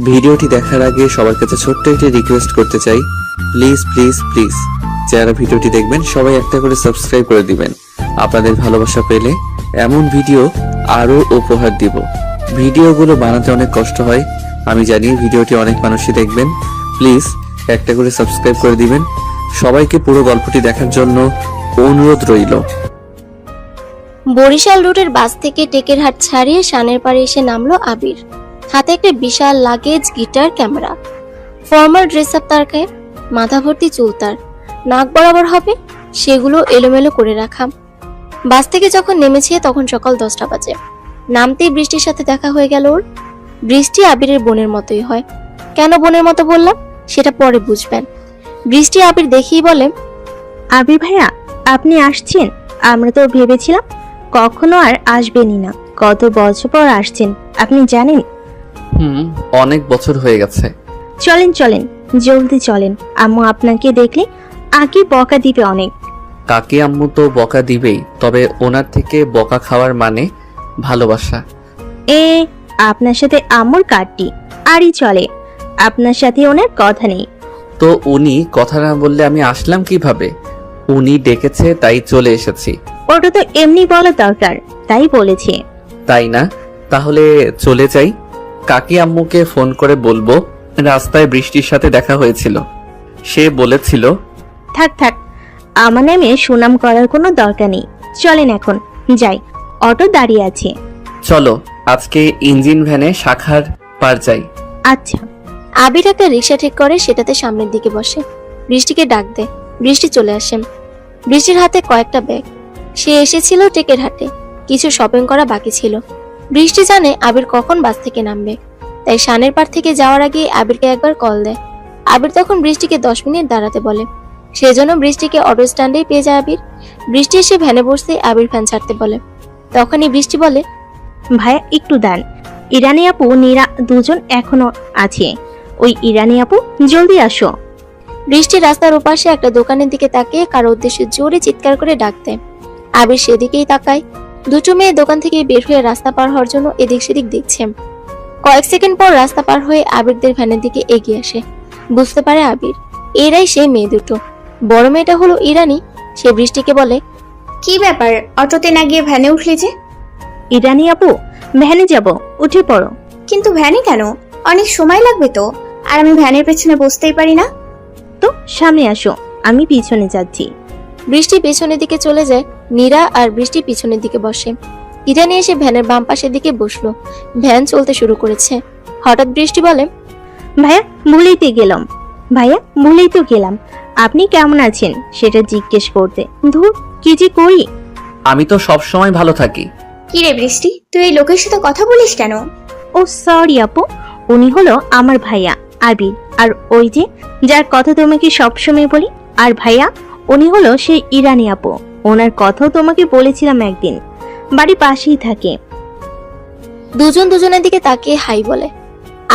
ভিডিওটি দেখার আগে সবার কাছে ছোট্ট একটি রিকোয়েস্ট করতে চাই, প্লিজ প্লিজ প্লিজ যারা ভিডিওটি দেখবেন সবাই একটা করে সাবস্ক্রাইব করে দিবেন। আপনাদের ভালোবাসা পেলে এমন ভিডিও আরো উপহার দিব। ভিডিওগুলো বানাতে অনেক কষ্ট হয়, আমি জানি। ভিডিওটি অনেক মানুষই দেখবেন, প্লিজ একটা করে সাবস্ক্রাইব করে দিবেন। সবাইকে পুরো গল্পটি দেখার জন্য অনুরোধ রইল। বরিশাল রুটের বাস থেকে টেকেরহাট ছাড়িয়ে শানের পাড়ে এসে নামলো আবির। হাতে একটা বিশাল luggage, guitar, camera. Formal dress up তার গায়ে, মাথা ভর্তি চুল তার, নাক বরাবর হবে সেগুলো এলোমেলো করে রাখা। বাস থেকে যখন নেমেছে তখন সকাল 10টা বাজে। নামতেই বৃষ্টির সাথে দেখা হয়ে গেল ওর। বৃষ্টি আবিরের বোনের মতোই হয়। কেন বোনের মতো বললাম সেটা পরে বুঝবেন। বৃষ্টি আবির দেখেই বলে, আবির ভাইয়া, আপনি আসছেন? আমরা তো ভেবেছিলাম কখনো আর আসবেনই না। কত বছর পর আসছেন আপনি জানেন? অনেক বছর হয়ে গেছে। চলেন চলেন, জলদি চলেন। আম্মু আপনাকে দেখলে আগে বকা দিবে অনেক। কাকি আম্মু তো বকা দিবেই, তবে ওনার থেকে বকা খাওয়ার মানে ভালোবাসা। আপনার সাথে আম্মুর কাটটি আরই চলে, আপনার সাথে ওনার কথা নেই। তো উনি কথা না বললে আমি আসলাম কিভাবে? উনি ডেকেছে তাই চলে এসেছি। ওটা তো এমনি বলা দরকার, তাই বলেছি। তাই না? তাহলে চলে যাই। কাকি আম্মুকে ফোন করে বলবো রাস্তায় বৃষ্টির সাথে দেখা হয়েছিল। সে বলেছিল, থাক থাক, আমার নামে সুনাম করার কোনো দরকার নেই। চলেন এখন যাই, অটো দাঁড়িয়ে আছে। চলো আজকে ইঞ্জিন ভ্যানে শাখার পার যাই। আচ্ছা। আবির একটা রিক্সা ঠিক করে সেটাতে সামনের দিকে বসে। বৃষ্টিকে ডাক দেয়। বৃষ্টি চলে আসে। বৃষ্টির হাতে কয়েকটা ব্যাগ। সে এসেছিল টেকেরহাটে, কিছু শপিং করা বাকি ছিল। বৃষ্টি জানে আবির কখন বাস থেকে নামবে, তাই শানের পাড় থেকে যাওয়ার আগে আবিরকে একবার কল দেয়। আবির তখন বৃষ্টিকে 10 মিনিট দাঁড়াতে বলে। সেজন্য বৃষ্টিকে অটো স্ট্যান্ডেই পেয়ে যায় আবির। বৃষ্টি এসে ভ্যানে বসতে আবির ফ্যান ছাড়তে বলে। তখনই বৃষ্টি বলে, ভাইয়া একটু দান, ইরানি আপু নীরা দুজন এখনো আছে। ওই ইরানি আপু জলদি আসো। বৃষ্টি রাস্তার ওপাশে একটা দোকানের দিকে তাকিয়ে কারো উদ্দেশ্যে জোরে চিৎকার করে ডাক দেয়। আবির সেদিকেই তাকায়। দুটো মেয়ে দোকান থেকে বের হয়ে রাস্তা পার হওয়ার জন্য এদিক সেদিক দেখছে। কয়েক সেকেন্ড পর রাস্তা পার হয়ে আবিরদের ভ্যানের দিকে এগিয়ে আসে। বুঝতে পারে আবির এরাই সেই মেয়ে দুটো। বড় মেয়েটা হলো ইরানি। সে বৃষ্টিকে বলে, কি ব্যাপার, অটোতে না গিয়ে ভ্যানে উঠলি যে? ইরানি আপু, ভ্যানে যাব, উঠে পড়ো। কিন্তু ভ্যানে কেন? অনেক সময় লাগবে তো, আর আমি ভ্যানের পেছনে বসতেই পারি না। তো সামনে আসো, আমি পিছনে যাচ্ছি। বৃষ্টি পেছনের দিকে চলে যায়। নীরা আর বৃষ্টি পিছনের দিকে বসে। ইরানি এসে ভ্যানের বাম পাশের দিকে বসলো। ভ্যান চলতে শুরু করেছে। হঠাৎ বৃষ্টি বলে, ভাইয়া ভুলেইতে গেলাম। ভাইয়া ভুলেই তো গেলাম, আপনি কেমন আছেন সেটা জিজ্ঞেস করতে। ধুর, কি যে করি। আমি তো সব সময় ভালো থাকি। কি রে বৃষ্টি, তুই এই লোকের সাথে কথা বলিস কেন? ও সরি আপু, উনি হলো আমার ভাইয়া আবির। আর ওই যে যার কথা তোমাকে সবসময় বলি, আর ভাইয়া উনি হলো সেই ইরানি আপু। ওনার কথাও তোমাকে বলেছিলাম একদিন, বাড়ি পাশেই থাকে। দুজন দুজনের দিকে তাকিয়ে হাই বলে।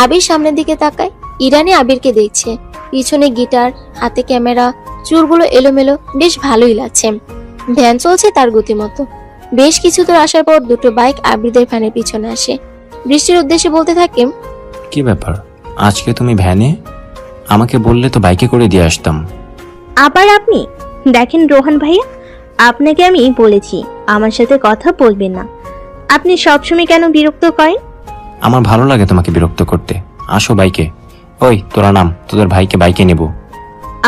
আবির সামনের দিকে তাকায়। ইরানি আবিরকে দেখছে। পিছনে গিটার, হাতে ক্যামেরা, চুলগুলো এলোমেলো, বেশ ভালোই লাগছে। ভ্যান চলছে তার গতিমতো। বেশ কিছু দূর আসার পর দুটো বাইক আবিরদের ভ্যানের পিছনে আসে। বৃষ্টির উদ্দেশ্যে বলতে থাকে, কি ব্যাপার, আজকে তুমি ভ্যানে? আমাকে বললে তো বাইকে করে দিয়ে আসতাম। আবার আপনি? দেখেন রোহান ভাইয়া, আপনাকে আমি বলেছি আমার সাথে কথা বলবেন না। আপনি সবসময় কেন বিরক্ত করেন? আমার ভালো লাগে তোমাকে বিরক্ত করতে। আসো বাইকে। ওই তোরা নাম, তোদের ভাইকে বাইকে নেব।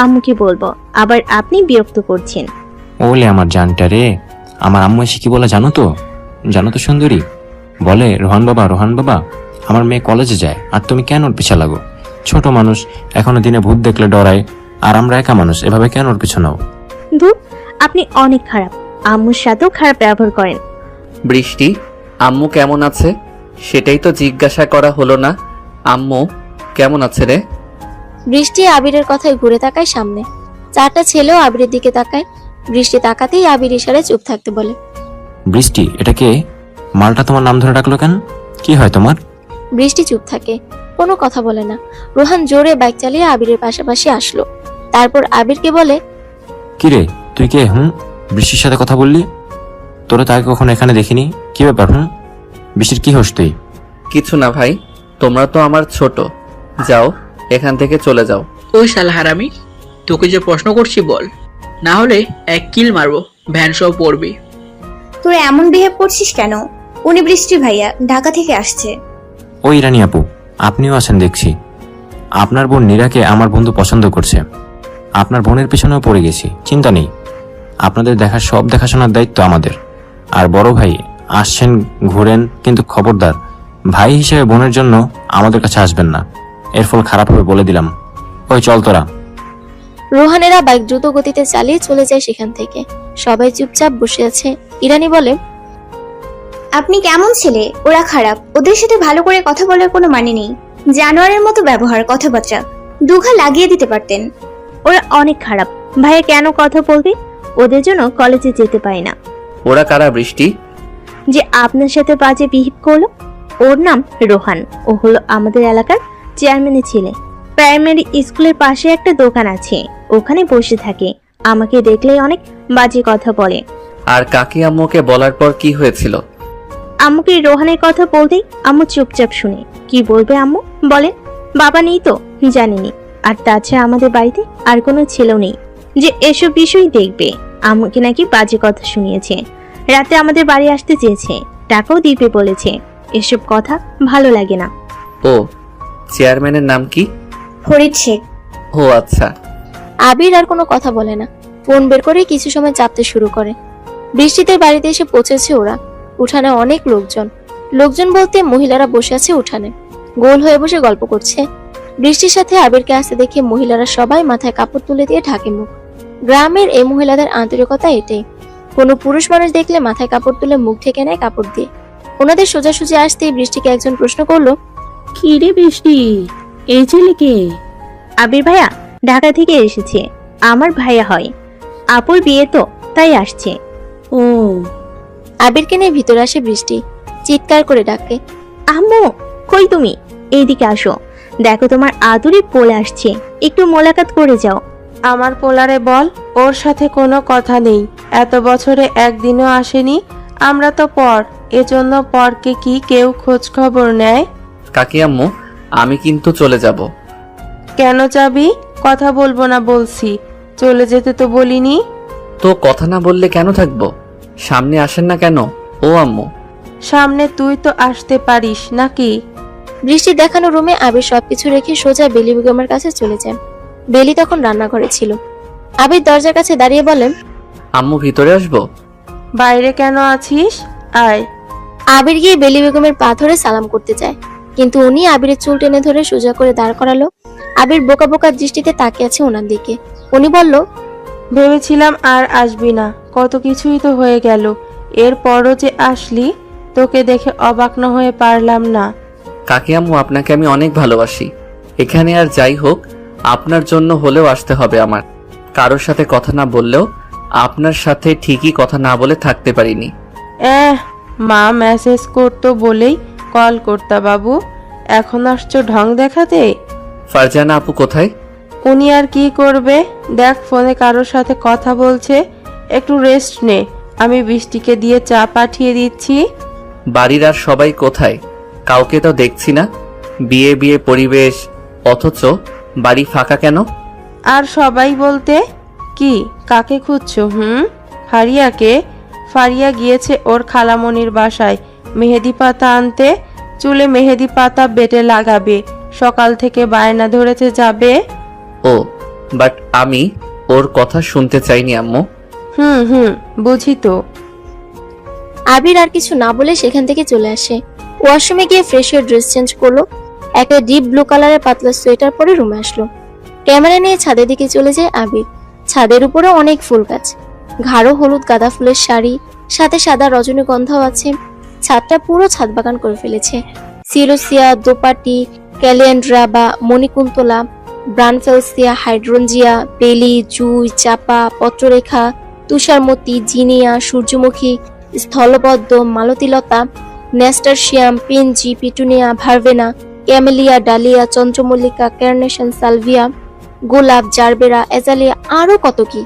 আম্মুকে বলবো, আবার আপনি বিরক্ত করছেন। ওলে আমার জানটা রে। আমার আম্মু এসে কি বলে জানো তো? জানো তো সুন্দরী? বলে, রোহান বাবা আমার মেয়ে কলেজে যায়, আর তুমি কেন ওর পিছা লাগো? ছোট মানুষ, এখনো দিনে ভূত দেখলে ডরায়, আর আমরা একা মানুষ, এভাবে কেন ওর পিছু নাও? ধুর, আপনি অনেক খারাপ। আম্মুর সাথেও খারাপ ব্যবহার করেন। বৃষ্টি, আম্মু কেমন আছে সেটাই তো জিজ্ঞাসা করা হলো না। আম্মু কেমন আছে রে? বৃষ্টি আবিরের কথায় ঘুরে তাকায় সামনে। চারটা ছেলেও আবিরের দিকে তাকায়। বৃষ্টি তাকাতেই আবির ইশারায় চুপ থাকতে বলে। বৃষ্টি, এটা কে? মালটা তোমার নাম ধরে ডাকলো কেন? কি হয় তোমার? বৃষ্টি চুপ থাকে, কোনো কথা বলে না। রোহান জোরে বাইক চালিয়ে আবিরের পাশাপাশি আসলো। তারপর আবিরকে বলে, কি রে, তুই কে? বৃষ্টির সাথে কথা বললি? তোরা তো আগে কখনো এখানে দেখিনি। কি ব্যাপার? বৃষ্টির কি হোস তুই? কিছু না ভাই, তোমরা তো আমার ছোট, যাও, এখান থেকে চলে যাও। ওই শালা হারামি, তোকে যে প্রশ্ন করছি বল, না হলে এক কিল মারবো, ভ্যান সহ পড়বি। তোরা এমন বিহেভ করছিস কেন? উনি বৃষ্টি ভাইয়া, ঢাকা থেকে আসছে। ওই রানী আপু, আপনিও আছেন দেখছি। আপনার বোন নীরাকে আমার বন্ধু পছন্দ করছে। আপনার বোনের পেছনেও পড়ে গেছি, চিন্তা নেই। আপনাদের সব দেখাশোনার দায়িত্ব আমাদের। আর বড় ভাই আসছেন, ঘুরেন, কিন্তু খবরদার ভাই হিসেবে বোনের জন্য আমাদের কাছে আসবেন না, এর ফল খারাপ হবে বলে দিলাম। ওই চল তোরা। রোহানেরা বাইক দ্রুত গতিতে চালিয়ে চলে যায় সেখান থেকে। সবাই চুপচাপ বসে আছে। ইরানি বলে, আপনি কেমন ছেলে? ওরা খারাপ, ওদের সাথে ভালো করে কথা বলার কোনো মানে নেই। জানোয়ারের মতো ব্যবহার, কথাবার্তা দুঘা লাগিয়ে দিতে পারতেন। ওরা অনেক খারাপ। ভাইয়া কেন কথা বলবি? ওদের জন্য কলেজে যেতে পারি না। ওরা কারা বৃষ্টি? যে আপনার সাথে বাজে বিহেভ করলো, ওর নাম রোহান। ও হলো আমাদের এলাকার চেয়ারম্যানের ছেলে। প্রাইমারি স্কুলের পাশে একটা দোকান আছে, ওখানে বসে থাকে। আমাকে দেখলেই অনেক বাজে কথা বলে। আর কাকি আম্মুকে বলার পর কি হয়েছিল? আম্মুকে রোহানের কথা বলতেই আম্মু চুপচাপ শুনে। কি বলবে আম্মু বলেন? বাবা নেই তো জানিনি। আর তাছাড়া আমাদের বাড়িতে আর কোনো ছেলেও নেই যে এসব বিষয় দেখবে। আম্মুকে নাকি বাজে কথা শুনিয়েছে, রাতে আমাদের বাড়ি আসতে চেয়েছে, টাকাও দিবে বলেছে। এসব কথা ভালো লাগে না। ও, চেয়ারম্যানের নাম কি? ফরিদ শেখ। ও আচ্ছা। আবির আর কোনো কথা বলে না। ফোন বের করে কিছু সময় চাপতে শুরু করে। বৃষ্টিদের বাড়িতে এসে পৌঁছেছে ওরা। উঠানে অনেক লোকজন বলতে মহিলারা বসে আছে উঠানে, গোল হয়ে বসে গল্প করছে। বৃষ্টির সাথে আবিরকে আসতে দেখে মহিলারা সবাই মাথায় কাপড় তুলে দিয়ে ঢাকে মুখ। গ্রামের এই মহিলাদের আন্তরিকতা এটাই। কোনো পুরুষ মানুষ দেখলে মাথায় কাপড় তুলে মুখ ঢেকে নেয় কাপড় দিয়ে। ওনাদের সোজাসুজি আসতেই বৃষ্টিকে একজন প্রশ্ন করলো, কি রে বৃষ্টি, এই ছেলেকে? আবির ভাইয়া ঢাকা থেকে এসেছে, আমার ভাইয়া হয়। আপুর বিয়ে তো, তাই আসছে। ও, আবিরকে নিয়ে ভিতরে আসে বৃষ্টি। চিৎকার করে ডাকে, আম্মু কই তুমি? এইদিকে আসো, দেখো তোমার আদুরি পোলা আসছে, একটু মোলাকাত করে যাও। আমার পোলারে বল ওর সাথে কোনো কথা নেই, এত বছরে একদিনও আসেনি। আমরা তো পর, এজন্য পরকে কি কেউ খোঁজ খবর নেয়? কাকি আম্মু, আমি কিন্তু চলে যাব। কেন যাবি? কথা বলবো না বলছি, চলে যেতে তো বলিনি। তো কথা না বললে কেন থাকবো? সামনে আসেন না কেন? ও আম্মু, সামনে তুই তো আসতে পারিস নাকি? বৃষ্টির দেখানো রুমে আবির সবকিছু রেখে সোজা বেলি বেগমের কাছে চলে যায়। বেলি তখন রান্নাঘরে ছিল। আবির দরজার কাছে দাঁড়িয়ে বলেন, আম্মু ভিতরে আসবো? বাইরে কেন আছিস? আয়। আবির গিয়ে বেলি বেগমের পা ধরে সালাম করতে যায়, কিন্তু উনি আবিরের চুল টেনে ধরে সোজা করে দাঁড় করালো। আবির বোকা বোকা দৃষ্টিতে তাকিয়ে আছে ওনার দিকে। উনি বলল, ভেবেছিলাম আর আসবি না, কত কিছুই তো হয়ে গেল, এরপরও যে আসলি, তোকে দেখে অবাক না হয়ে পারলাম না। কাকি আম্মু, আপনাকে আমি অনেক ভালোবাসি। এখানে আর যাই হোক, আপনার জন্য হলেও আসতে হবে আমার। কারোর সাথে কথা না বললেও আপনার সাথে ঠিকই কথা না বলে থাকতে পারিনি। মা মেসেজ করতো বলেই কল করতা বাবু, এখন আসছো ঢং দেখাতে। ফারজানা আপু কোথায়? উনি আর কি করবে, দেখ ফোনে কারোর সাথে কথা বলছে, একটু রেস্ট নে। আমি বৃষ্টিকে দিয়ে চা পাঠিয়ে দিচ্ছি। বাড়ির আর সবাই কোথায়? কাউকে তো দেখছি না। বিয়ে বিয়ে পরিবেশ, অথচ বাড়ি ফাঁকা কেন? আর সবাই বলতে কি, কাকে খুঁজছো? ফারিয়াকে। ফারিয়া গিয়েছে ওর খালামণির বাসায় মেহেদি পাতা আনতে, চুলে মেহেদি পাতা বেটে লাগাবে। সকাল থেকে বায়না ধরেছে যাবে। ও, বাট আমি ওর কথা শুনতে চাইনি আম্মু। বুঝি তো। আবির আর কিছু না বলে সেখান থেকে চলে আসে। ওয়াশরুমে গিয়ে ফ্রেশ হয়ে ড্রেস চেঞ্জ করলো। একটা ডিপ ব্লু কালারের পাতলা সোয়েটার পরে রুমে আসলো। ক্যামেরা নিয়ে ছাদের দিকে চলে যায় আবির। ছাদের উপরে অনেক ফুল গাছ, গাঢ় হলুদ গাঁদা ফুলের শাড়ি, সাথে সাদা রজনীগন্ধাও আছে। ছাদটা পুরো ছাদ বাগান করে ফেলেছে। সিলোসিয়া, দোপাটি, ক্যালিয়ান্ড্রা বা মণিকুন্তলা, ব্রানফেলসিয়া, হাইড্রঞ্জিয়া, বেলি, জুই, চাপা, পত্ররেখা, তুষারমতি, জিনিয়া, সূর্যমুখী, স্থলপদ্ম, মালতীলতা, নেস্টারশিয়াম, পেনজি, পিটুনিয়া, ভারভেনা, ক্যামেলিয়া, ডালিয়া, চন্দ্রমল্লিকা, কার্নেশন, সালভিয়া, গোলাপ, জারবেরা, এজালিয়া, আরো কত কি।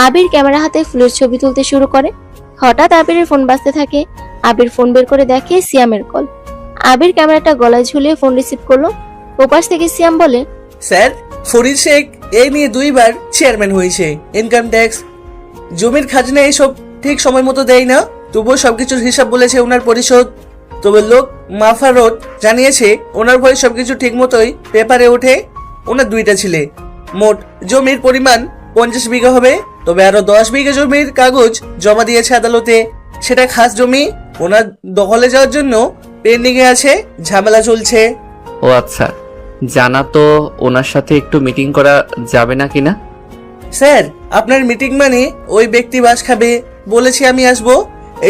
আবির ক্যামেরা হাতে ফুলের ছবি তুলতে শুরু করে। হঠাৎ আবিরের ফোন বাজতে থাকে। আবির ফোন বের করে দেখে সিয়ামের কল। আবির ক্যামেরাটা গলায় ঝুলিয়ে ফোন রিসিভ করলো। ওপাশ থেকে সিয়াম বলে, স্যার, ফরিদ শেখ এই নিয়ে 2বার চেয়ারম্যান হয়েছে। ইনকাম ট্যাক্স, জমির খাজনা এইসব ঠিক সময় মতো দেয় না, তবুও সবকিছুর হিসাব বলেছে ওনার পরিশোধ। তবে লোক মাফারত জানিয়েছে ওনার ভয়ে সবকিছু ঠিক মতোই পেপারে ওঠে। ওনার 2টা ছেলে, মোট জমির পরিমাণ 50 বিঘা হবে। তবে আরো 10 বিঘা জমির কাগজ জমা দিয়েছে আদালতে, সেটা খাস জমি। ওনার দখলে যাওয়ার জন্য পেন্ডিং এ আছে, ঝামেলা চলছে। ও আচ্ছা, জানা তো ওনার সাথে একটু মিটিং করা যাবে না কিনা? স্যার, আপনার মিটিং মানে ওই ব্যক্তি বাস খাবে, বলেছি আমি আসবো,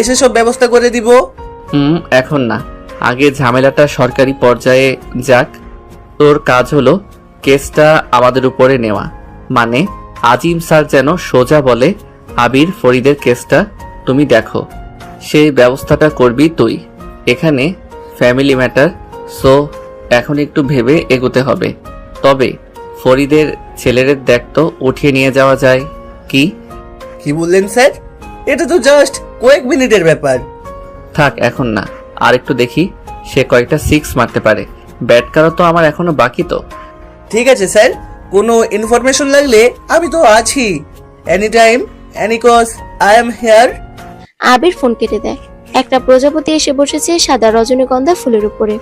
এসে সব ব্যবস্থা করে দিব। এখন না, আগে ঝামেলাটা সরকারি পর্যায়ে যাক। তোর কাজ হলো কেসটা আমাদের উপরে নেওয়া, মানে আজিম স্যার যেন সোজা বলে আবির ফরিদের কেসটা তুমি দেখো, সেই ব্যবস্থাটা করবি তুই। এখানে ফ্যামিলি ম্যাটার, সো এখন একটু ভেবে এগোতে হবে। তবে ফরিদের ছেলেদের দেখ তো উঠিয়ে নিয়ে যাওয়া যায় কি? কি বললেন স্যার? এটা তো জাস্ট কয়েক মিনিটের ব্যাপার। থাক, এখন না, আর একটু দেখি সে কয়েকটা 6 মারতে পারে। ব্যাট করা তো আমার এখনো বাকি তো। ঠিক আছে স্যার, কোনো ইনফরমেশন লাগলে আমি তো আছি, any time, any cause, I am here. Abir phone কেটে দেয়। একটা প্রজাপতি এসে বসেছে সাদা রজনীগন্ধা ফুলের উপরে।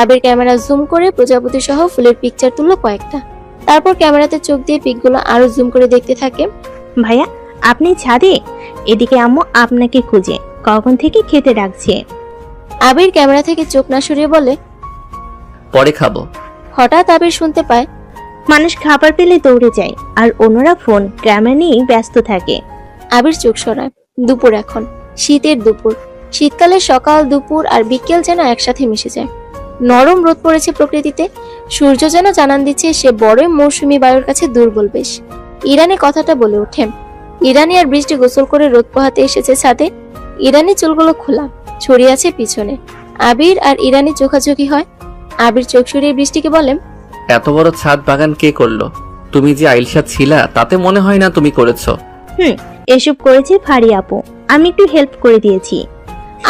আবির ক্যামেরা জুম করে প্রজাপতি সহ ফুলের পিকচার তুললো কয়েকটা। তারপর ক্যামেরাতে চোখ দিয়ে পিকগুলো আরো জুম করে দেখতে থাকে। ভাইয়া, আপনি ছাদে? এদিকে আম্মু আপনাকে খুঁজে কখন থেকে খেতে ডাকছে। আবির ক্যামেরা থেকে চোখ না সরিয়ে বলে, পরে খাবো। হঠাৎ আবির শুনতে পায়, মানুষ খাবার পেলে দৌড়ে যায়, আর অন্যরা ফোন ক্যামেরা নিয়ে ব্যস্ত থাকে। আবির চোখ সরায়। দুপুর এখন, শীতের দুপুর। শীতকালে সকাল, দুপুর আর বিকেল যেন একসাথে মিশে যায়। নরম রোদ পড়েছে প্রকৃতিতে। সূর্য যেন জানান দিচ্ছে সে বড়ই মৌসুমী বায়ুর কাছে দুর্বল বেশ। ইরানি কথাটা বলে ওঠে। ইরানি আর বৃষ্টি গোসল করে রোদ পোহাতে এসেছে ছাদে। ইরানি চুলগুলো খোলা, ছড়িয়ে আছে পিছনে। আবির আর ইরানি চোখাচোখি হয়। আবির চোখ সরিয়ে বৃষ্টিকে বলে, এত বড় ছাদ বাগান কে করলো? তুমি যে আইলসা ছিলা তাতে মনে হয় না তুমি করেছো। এসব করেছে ফারিয়া আপু, আমি একটু হেল্প করে দিয়েছি।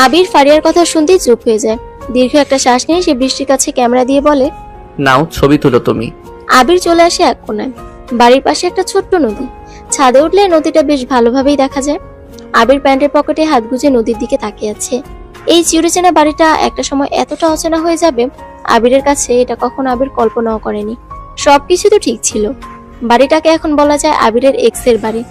আবির ফারিয়ার কথা শুনতেই চুপ হয়ে যায়। দীর্ঘ একটা শ্বাস নিয়ে সে বৃষ্টির কাছে ক্যামেরা দিয়ে বলে, নাও ছবি তুলো তুমি। আবির চলে আসে এক কোণায়। বাড়ির পাশে একটা ছোট্ট নদী। ছাদে উঠলে নদীটা বেশ ভালোভাবেই দেখা যায়। আবির প্যান্টের পকেটে হাত গুজে নদীর দিকে তাকিয়ে আছে। এই চিরচেনা বাড়িটা একটা সময় এতটা অচেনা হয়ে যাবে, আবিরের কাছে এটা কখনো আবির কল্পনাও করেনি। সবকিছু তো ঠিক ছিল। বাড়িটাকে এখন বলা যায় আবিরের এক্সের বাড়ি।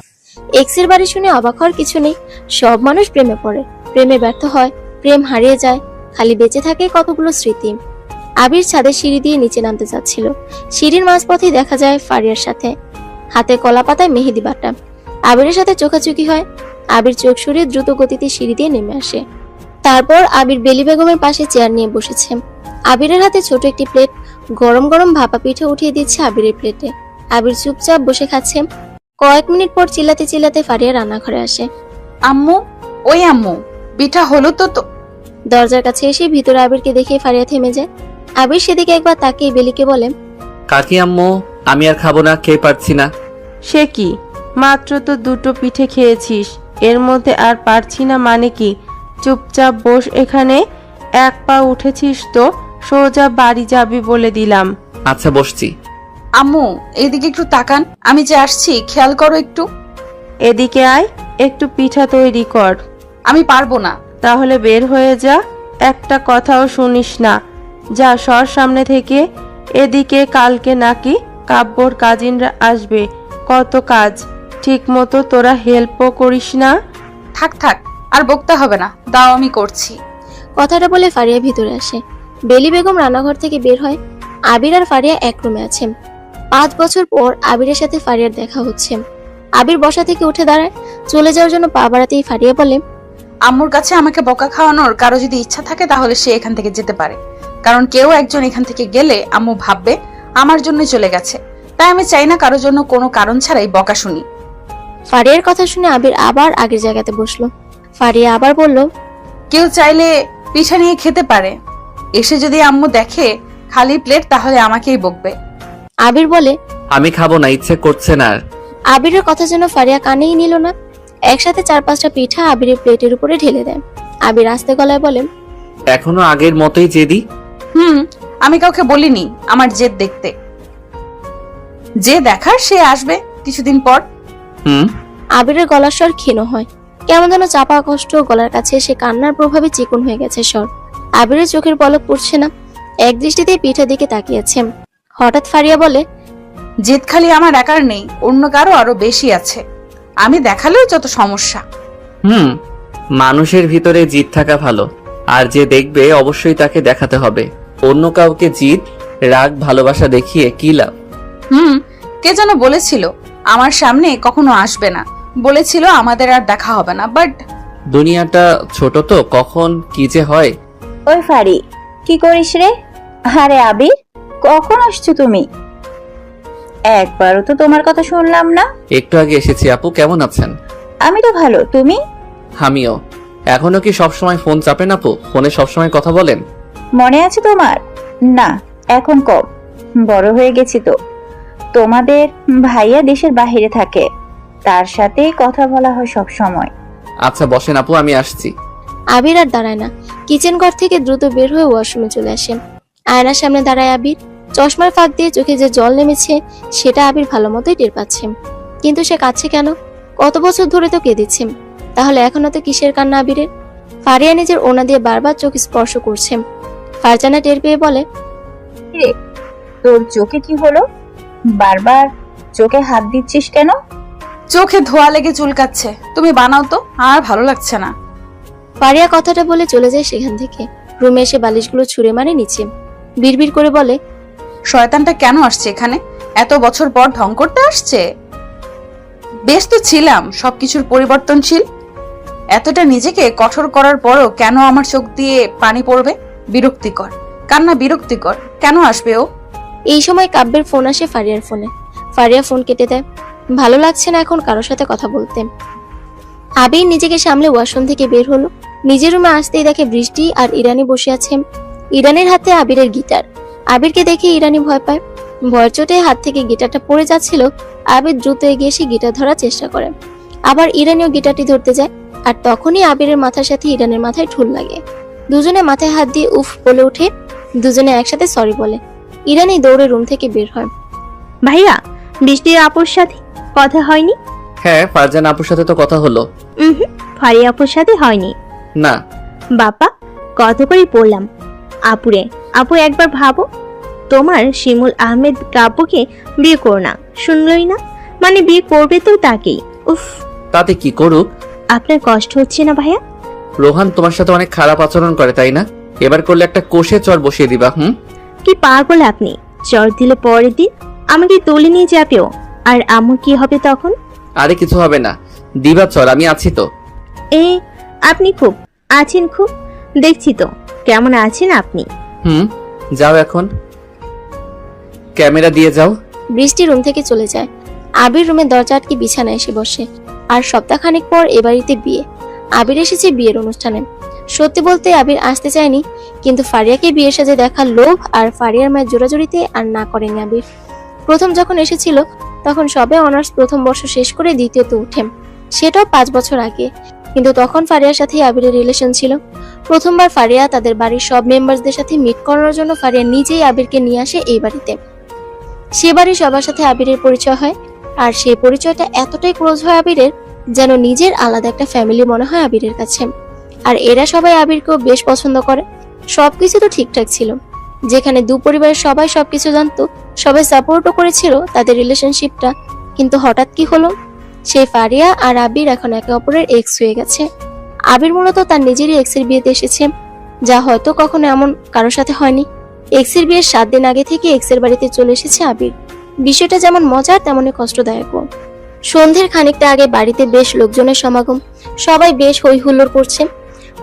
এক্সের বাড়ি শুনে অবাক হওয়ার কিছু নেই। সব মানুষ প্রেমে পড়ে, প্রেমে ব্যর্থ হয়, প্রেম হারিয়ে যায়, খালি বেঁচে থাকে কতগুলো স্মৃতি। আবির ছাদের সিঁড়ি দিয়ে নিচে নামতে যাচ্ছিল। সিঁড়ির মাঝপথেই দেখা যায় ফারিয়ার সাথে, হাতে কলা পাতায় মেহেদি বাটা। আবিরের সাথে চোখাচোখি হয়। আবির চোখ সরিয়ে দ্রুত গতিতে সিঁড়ি দিয়ে নেমে আসে। তারপর আবির বেলি বেগমের পাশে চেয়ার নিয়ে বসেছে। আবিরের হাতে ছোট একটি প্লেট, গরম গরম ভাপা পিঠে উঠিয়ে দিচ্ছে আবিরের প্লেটে। আবির চুপচাপ বসে খাচ্ছে। কয়েক মিনিট পর চিল্লাতে চিল্লাতে ফারিয়া রান্নাঘরে আসে। আম্মু, ওই আম্মু, পিঠা হলো তো? দরজার কাছে এসে ভিতরে আবিরকে দেখে ফারিয়া থেমে যায়। আবির সেদিকে একবার তাকিয়ে বেলিকে বলে, কাকি আম্মু, আমি আর খাবো না, খেয়ে পারছি না। সে কি, মাত্র তো 2টো পিঠে খেয়েছিস, এর মধ্যে আর পারছি না মানে কি? চুপচাপ বস এখানে। এক পা উঠেছিস তো সোজা বাড়ি যাবি বলে দিলাম। আচ্ছা, বসছি। আম্মু, এদিকে একটু তাকান, আমি যে আসছি খেয়াল করো একটু। এদিকে আয়, একটু পিঠা তৈরি কর। আমি পারবো না। তাহলে বের হয়ে যা, একটা কথাও শুনিস না। যা সর সামনে থেকে। এদিকে কালকে নাকি কাব্যর কাজিনরা আসবে, কত কাজ, ঠিক মতো তোরা হেল্পও করিস না। থাক থাক, আর বকতে হবে না, দাও আমি করছি। কথাটা বলে ফারিয়া ভিতরে আসে। বেলি বেগম রান্নাঘর থেকে বের হয়। আবির আর ফারিয়া এক রুমে আছে। 5 বছর পর আবিরের সাথে ফারিয়ার দেখা হচ্ছে। আবির বসা থেকে উঠে দাঁড়ায়। চলে যাওয়ার জন্য পা বাড়াতেই ফারিয়া বলে, আম্মুর কাছে আমাকে বকা খাওয়ানোর কারো যদি ইচ্ছা থাকে তাহলে সে এখান থেকে যেতে পারে, কারণ কেউ একজন এখান থেকে গেলে আম্মু ভাববে আমার জন্যই চলে গেছে। তাই আমি চাই না কারোর জন্য কোনো কারণ ছাড়াই বকা শুনি। ফারিয়ার কথা শুনে আবির আবার আগের জায়গাতে বসলো। ফারিয়া আবার বলল, কেউ চাইলে পিঠা নিয়ে খেতে পারে, এসে যদি আম্মু দেখে খালি প্লেট তাহলে আমাকেই বকবে। আবির বলে, আমি খাবো না, ইচ্ছে করছে না আর। আবিরের কথা যেন ফারিয়া কানেই নিল না। একসাথে 4-5টা পিঠা আবিরের প্লেটের উপরে ঢেলে দেয়। আবির আস্তে গলায় বলে, এখনো আগের মতোই জেদি? আমি কাউকে বলিনি আমার জেদ দেখতে। যে দেখার সে আসবে কিছুদিন পর। হুম। আবিরের গলার স্বর ক্ষীণ হয়, কেমন যেন চাপা কষ্ট গলার কাছে এসে কান্নার প্রভাবে চিকন হয়ে গেছে স্বর। আবিরের চোখের পলক পড়ছে না, এক দৃষ্টিতে পিঠের দিকে তাকিয়েছে। হঠাৎ ফারিয়া বলে, জেদ খালি আমার একার নেই, অন্য কারো আরো বেশি আছে। আমি দেখালেও যত সমস্যা। হুম, মানুষের ভিতরে জিদ থাকা ভালো, আর যে দেখবে অবশ্যই তাকে দেখাতে হবে। অন্য কাউকে জিদ, রাগ, ভালোবাসা দেখিয়ে কি লাভ? কে যেন বলেছিল আমার সামনে কখনো আসবে না, বলেছিল আমাদের আর দেখা হবে না, বাট দুনিয়াটা ছোট তো, কখন কি যে হয়। ওই ফারি, কি করিস রে? আরে আবির, কখন আসছো তুমি? একবারও তো তোমার কথা শুনলাম না। একটু আগে এসেছি। আপু কেমন আছেন? আমি তো ভালো, তুমি? আমিও। এখনো কি সবসময় ফোন চাপেন আপু? ফোনে সবসময় কথা বলেন? মনে আছে তোমার? না, এখন কম, বড় হয়ে গেছি তো। তোমাদের ভাইয়া দেশের বাইরে থাকে, তার সাথেই কথা বলা হয় সব সময়। আচ্ছা বসেন আপু, আমি আসছি। আবির আর দাঁড়ায় না, কিচেন ঘর থেকে দ্রুত বের হয়ে ওয়াশরুমে চলে আসে। আয়নার সামনে দাঁড়ায় আবির। চশমার ফাঁক দিয়ে চোখে যে জল নেমেছে সেটা আবির ভালো মতোই টের পাচ্ছে, কিন্তু সে কাঁদছে কেন? কত বছর ধরে তো কেঁদেছে, তাহলে এখনো তো কিসের কান্না আবিরের? ফারিয়া নিজের ওনা দিয়ে বারবার চোখ স্পর্শ করছে। ফারজানা টের পেয়ে বলে, তোর চোখে কি হলো? বারবার চোখে হাত দিচ্ছিস কেন? চোখে ধোয়া লেগে চুলকাচ্ছে, তুমি বানাও তো, আর ভালো লাগছে না। ফারিয়া কথাটা বলে চলে যায় সেখান থেকে। রুমে এসে বালিশগুলো ছুঁড়ে মারে নিচে, বিড়বিড় করে বলে, শয়তানটা কেন আসছে এখানে? এত বছর পর ঢং করতে আসছে? বেশ তো ছিলাম সবকিছুর পরিবর্তনশীল। এতটা নিজেকে কঠোর করার পরও কেন আমার চোখ দিয়ে পানি পড়বে? বিরক্তিকর, কান্না বিরক্তিকর। কেন আসবে ও? এই সময় কাব্যের ফোন আসে ফারিয়ার ফোনে। ফারিয়া ফোন কেটে দেয়, ভালো লাগছে না এখন কারোর সাথে কথা বলতে। আবির নিজেকে সামলে ওয়াশরুম থেকে বের হলো। নিজের রুমে আসতেই দেখে বৃষ্টি আর ইরানি বসে আছে। ইরানের হাতে আবিরের গিটার। আবিরকে দেখে ইরানি ভয় পায়। ভয়ের চোটে হাত থেকে গিটারটা পড়ে যাচ্ছিল। আবির দ্রুত এগিয়ে এসে গিটার ধরার চেষ্টা করে, আবার ইরানিও গিটারটি ধরতে যায়। আর তখনই আবিরের মাথার সাথে ইরানের মাথায় ঠুল লাগে। দুজনে মাথায় হাত দিয়ে উফ বলে ওঠে। দুজনে একসাথে সরি বলে। ইরানি দৌড়ে রুম থেকে বের হয়। ভাইয়া, বৃষ্টির আপুর সাথে কথা হয়নি? হ্যাঁ, ফারজান আপুর সাথে তো কথা হলো। ফারিয়া আপুর সাথে হয়নি? না। বাবা, কত করে বললাম আপুরে। আপু একবার ভাবো, তোমার শিমুল আহমেদ কাব্যকে বিয়ে করো না, শুনলই না? মানে বিয়ে করবে তো তাকেই। উফ, তাতে কি করুক? আপনার কষ্ট হচ্ছে না ভাইয়া? রোহান তোমার সাথে অনেক খারাপ আচরণ করে, তাই না? এবার করলে একটা কোষে চর বসিয়ে দিবা। কি পাগল আপনি? চর দিলে পরের দিন আমাকে তুলে নিয়ে যাবেও, আর আম্মু কি হবে তখন? আরে কিছু হবে না, দিবা চর, আমি আছি তো। আপনি খুব আছেন, খুব দেখছি তো কেমন আছেন আপনি। যাও এখন, ক্যামেরা দিয়ে যাও। বৃষ্টি রুম থেকে চলে যায়। আবির রুমের দরজা আটকে বিছানায় এসে বসে। আর সপ্তাহখানেক পর এ বাড়িতে বিয়ে। আবির এসেছে বিয়ের অনুষ্ঠানে। সত্যি বলতে আবির আসতে চায়নি, কিন্তু ফারিয়াকে বিয়ের সাজে দেখার লোভ আর ফারিয়ার মায়ের জোরাজুরিতে আর না করেনি আবির। প্রথম যখন এসেছিল তখন সবে অনার্স প্রথম বর্ষ শেষ করে দ্বিতীয়তে উঠে, সেটাও 5 বছর আগে। কিন্তু তখন ফারিয়ার সাথে আবিরের রিলেশন ছিল। প্রথমবার ফারিয়া তাদের বাড়ির সব মেম্বারসদের সাথে মিট করানোর জন্য ফারিয়া নিজেই আবিরকে নিয়ে আসে এই বাড়িতে। সে বাড়ির সবার সাথে আবিরের পরিচয় হয়, আর সেই পরিচয়টা এতটাই ক্লোজ হয় আবিরের, যেন নিজের আলাদা একটা ফ্যামিলি মনে হয় আবিরের কাছে। আর এরা সবাই আবিরকেও বেশ পছন্দ করে। সবকিছু তো ঠিকঠাক ছিল, যেখানে দু পরিবারের সবাই সবকিছু জানতো, সবাই সাপোর্টও করেছিল তাদের রিলেশনশিপটা। কিন্তু হঠাৎ কি হলো? সেই ফারিয়া আর আবির এখন একে অপরের এক্স হয়ে গেছে। আবির মূলত তার নিজেরই এক্সের বিয়েতে এসেছে, যা হয়তো কখনো এমন কারোর সাথে হয়নি। এক্সের বিয়ের 7 দিন আগে থেকে এক্সের বাড়িতে চলে এসেছে আবির। বিষয়টা যেমন মজার তেমনই কষ্টদায়কও। সন্ধ্যের খানিকটা আগে বাড়িতে বেশ লোকজনের সমাগম, সবাই বেশ হই হুল্লোড় করছে।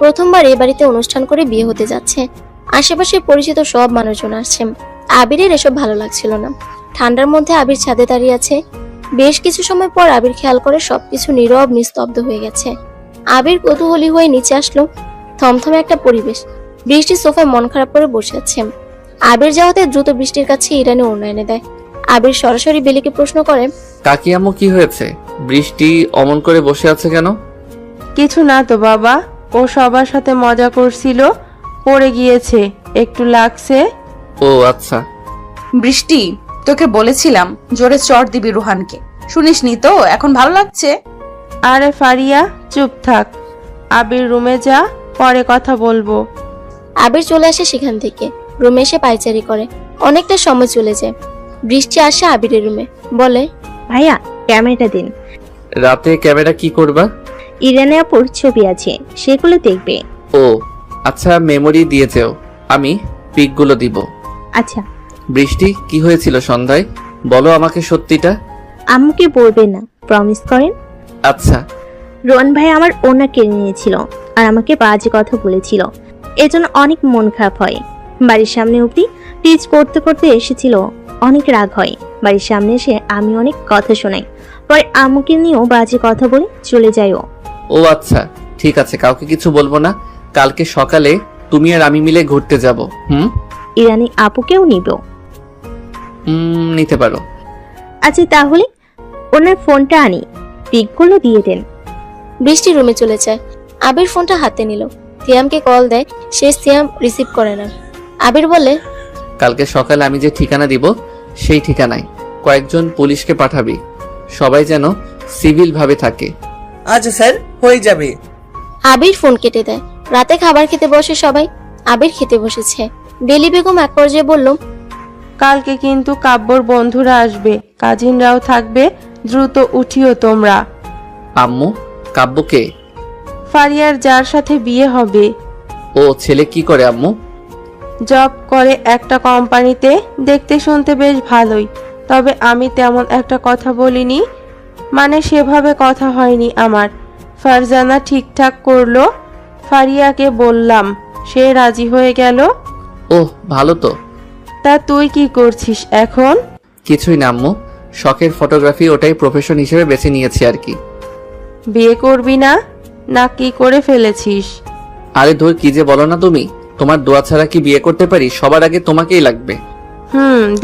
প্রথমবার এই বাড়িতে অনুষ্ঠান করে বিয়ে হতে যাচ্ছে। আশেপাশে পরিচিত সব মানুষজন আসছে। আবিরের এসব ভালো লাগছিল না। ঠান্ডার মধ্যে আবির ছাদে দাঁড়িয়ে আছে। বেশ কিছু সময় পর আবির খেয়াল করে সবকিছু নীরব নিস্তব্ধ হয়ে গেছে। আবির কৌতূহলী হয়ে নিচে আসলো। থমথমে একটা পরিবেশ। বৃষ্টি সোফায় মন খারাপ করে বসে আছে। আবির যাওয়াতে দ্রুত বৃষ্টির কাছে ইরানি ওড়না এনে দেয়। আবির সরাসরি বেলিকে প্রশ্ন করে, কাকি আম্মু কি হয়েছে? বৃষ্টি অমন করে বসে আছে কেন? কিছু না তো বাবা, ও সবার সাথে মজা করছিল, পড়ে গিয়েছে, একটু লাগছে। ও আচ্ছা। বৃষ্টি, তোকে বলেছিলাম জোরে চড় দিবি রুহানকে, শুনিসনি তো? এখন ভালো লাগছে? আরে ফারিয়া, চুপ থাক। আবির রুমে যা, পরে কথা বলবো। আবির চলে আসে সেখান থেকে, রুমে এসে পায়চারি করে। অনেকটা সময় চলে যায়। বৃষ্টি আসে আবিরের রুমে, বলে, ভাইয়া ক্যামেরাটা দিন। রাতে ক্যামেরা কি করবা? ইরানি আপুর ছবি আছে, সেগুলো দেখবে। ও আচ্ছা, মেমোরি দিয়েছেও, আমি পিকগুলো দিব। আচ্ছা। বৃষ্টি, কি হয়েছিল সন্ধ্যায়? বলো আমাকে সত্যিটা। আম্মুকে বলবেন না, প্রমিস করেন। আচ্ছা। রোহন ভাই আমার ওনা কিনে নিয়েছিল আর আমাকে বাজে কথা বলেছিল, এজন্য অনেক মন খারাপ হয়। বাড়ির সামনে অব্দি টিচ করতে করতে এসেছিল, অনেক রাগ হয়। বাড়ির সামনে এসে আমি অনেক কথা শোনাই, পরে আম্মুকে নিয়েও বাজে কথা বলে চলে যায় ও। ও আচ্ছা, ঠিক আছে, কাউকে কিছু বলবো না। কালকে সকালে তুমি আর আমি মিলে ঘুরতে যাব। ইরানি আপুকেও নিব। নিতে পারো। আচ্ছা তাহলে ওনার ফোনটা আনি, পিকগুলো দিয়ে দেন। বৃষ্টি রুমে চলে যায়। আবির ফোনটা হাতে নিল, সিয়ামকে কল দেয়, সে সিয়াম রিসিভ করে না। আবির বলে, কালকে সকালে আমি যে ঠিকানা দিব সেই ঠিকানায় কয়েকজন পুলিশকে পাঠাবি, সবাই যেন সিভিল ভাবে থাকে। আচ্ছা স্যার, হয়ে যাবে। আবির ফোন কেটে দেয়। রাতে খাবার খেতে বসে সবাই। আবির খেতে বসেছে। বেলি বেগম এক পর্যায়ে বলল, কালকে কিন্তু কাব্যর বন্ধুরা আসবে, কাজিনরাও থাকবে, দ্রুত উঠিও তোমরা। আম্মু, কাব্যকে? ফারিয়ার যার সাথে বিয়ে হবে। ও ছেলে কি করে আম্মু? জব করে একটা কোম্পানিতে, দেখতে শুনতে বেশ ভালোই, তবে আমি তেমন একটা কথা বলিনি, মানে সেভাবে কথা হয়নি আমার। ফারজানা ঠিকঠাক করলো, ফারিয়াকে বললাম, সে রাজি হয়ে গেল। ওহ ভালো তো। তা তুই কি করছিস এখন? কিছুই না আম্মু, শখের ফটোগ্রাফি, ওটাই প্রফেশন হিসেবে বেছে নিয়েছি আর কি। বিয়ে করবি না, না কি করে ফেলেছিস? আরে ধর, কি যে বলো না তুমি। তোমার দোয়া ছাড়া কি বিয়ে করতে পারি? সবার আগে তোমাকেই লাগবে।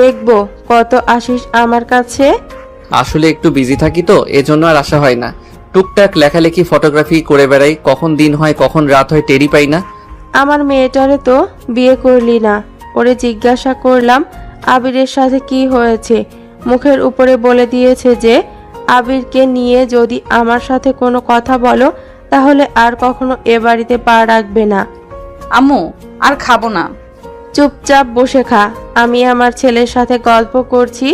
দেখবো কত আসিস আমার কাছে। আসলে একটু বিজি থাকি তো, এজন্য আর আসা হয় না। টুকটাক লেখালেখি, ফটোগ্রাফি করে বেড়াই, কখন দিন হয় কখন রাত হয় টেরই পাই না। আমার মেয়েটারে তো বিয়ে করলি না। ওরে জিজ্ঞাসা করলাম আবিরের সাথে কি হয়েছে, মুখের উপরে বলে দিয়েছে যে আবিরকে নিয়ে যদি আমার সাথে কোনো কথা বলো তাহলে আর কখনো এ বাড়িতে পা রাখবে না। আম্মু, আর খাবো না। চুপচাপ বসে খা, আমি আমার ছেলের সাথে গল্প করছি,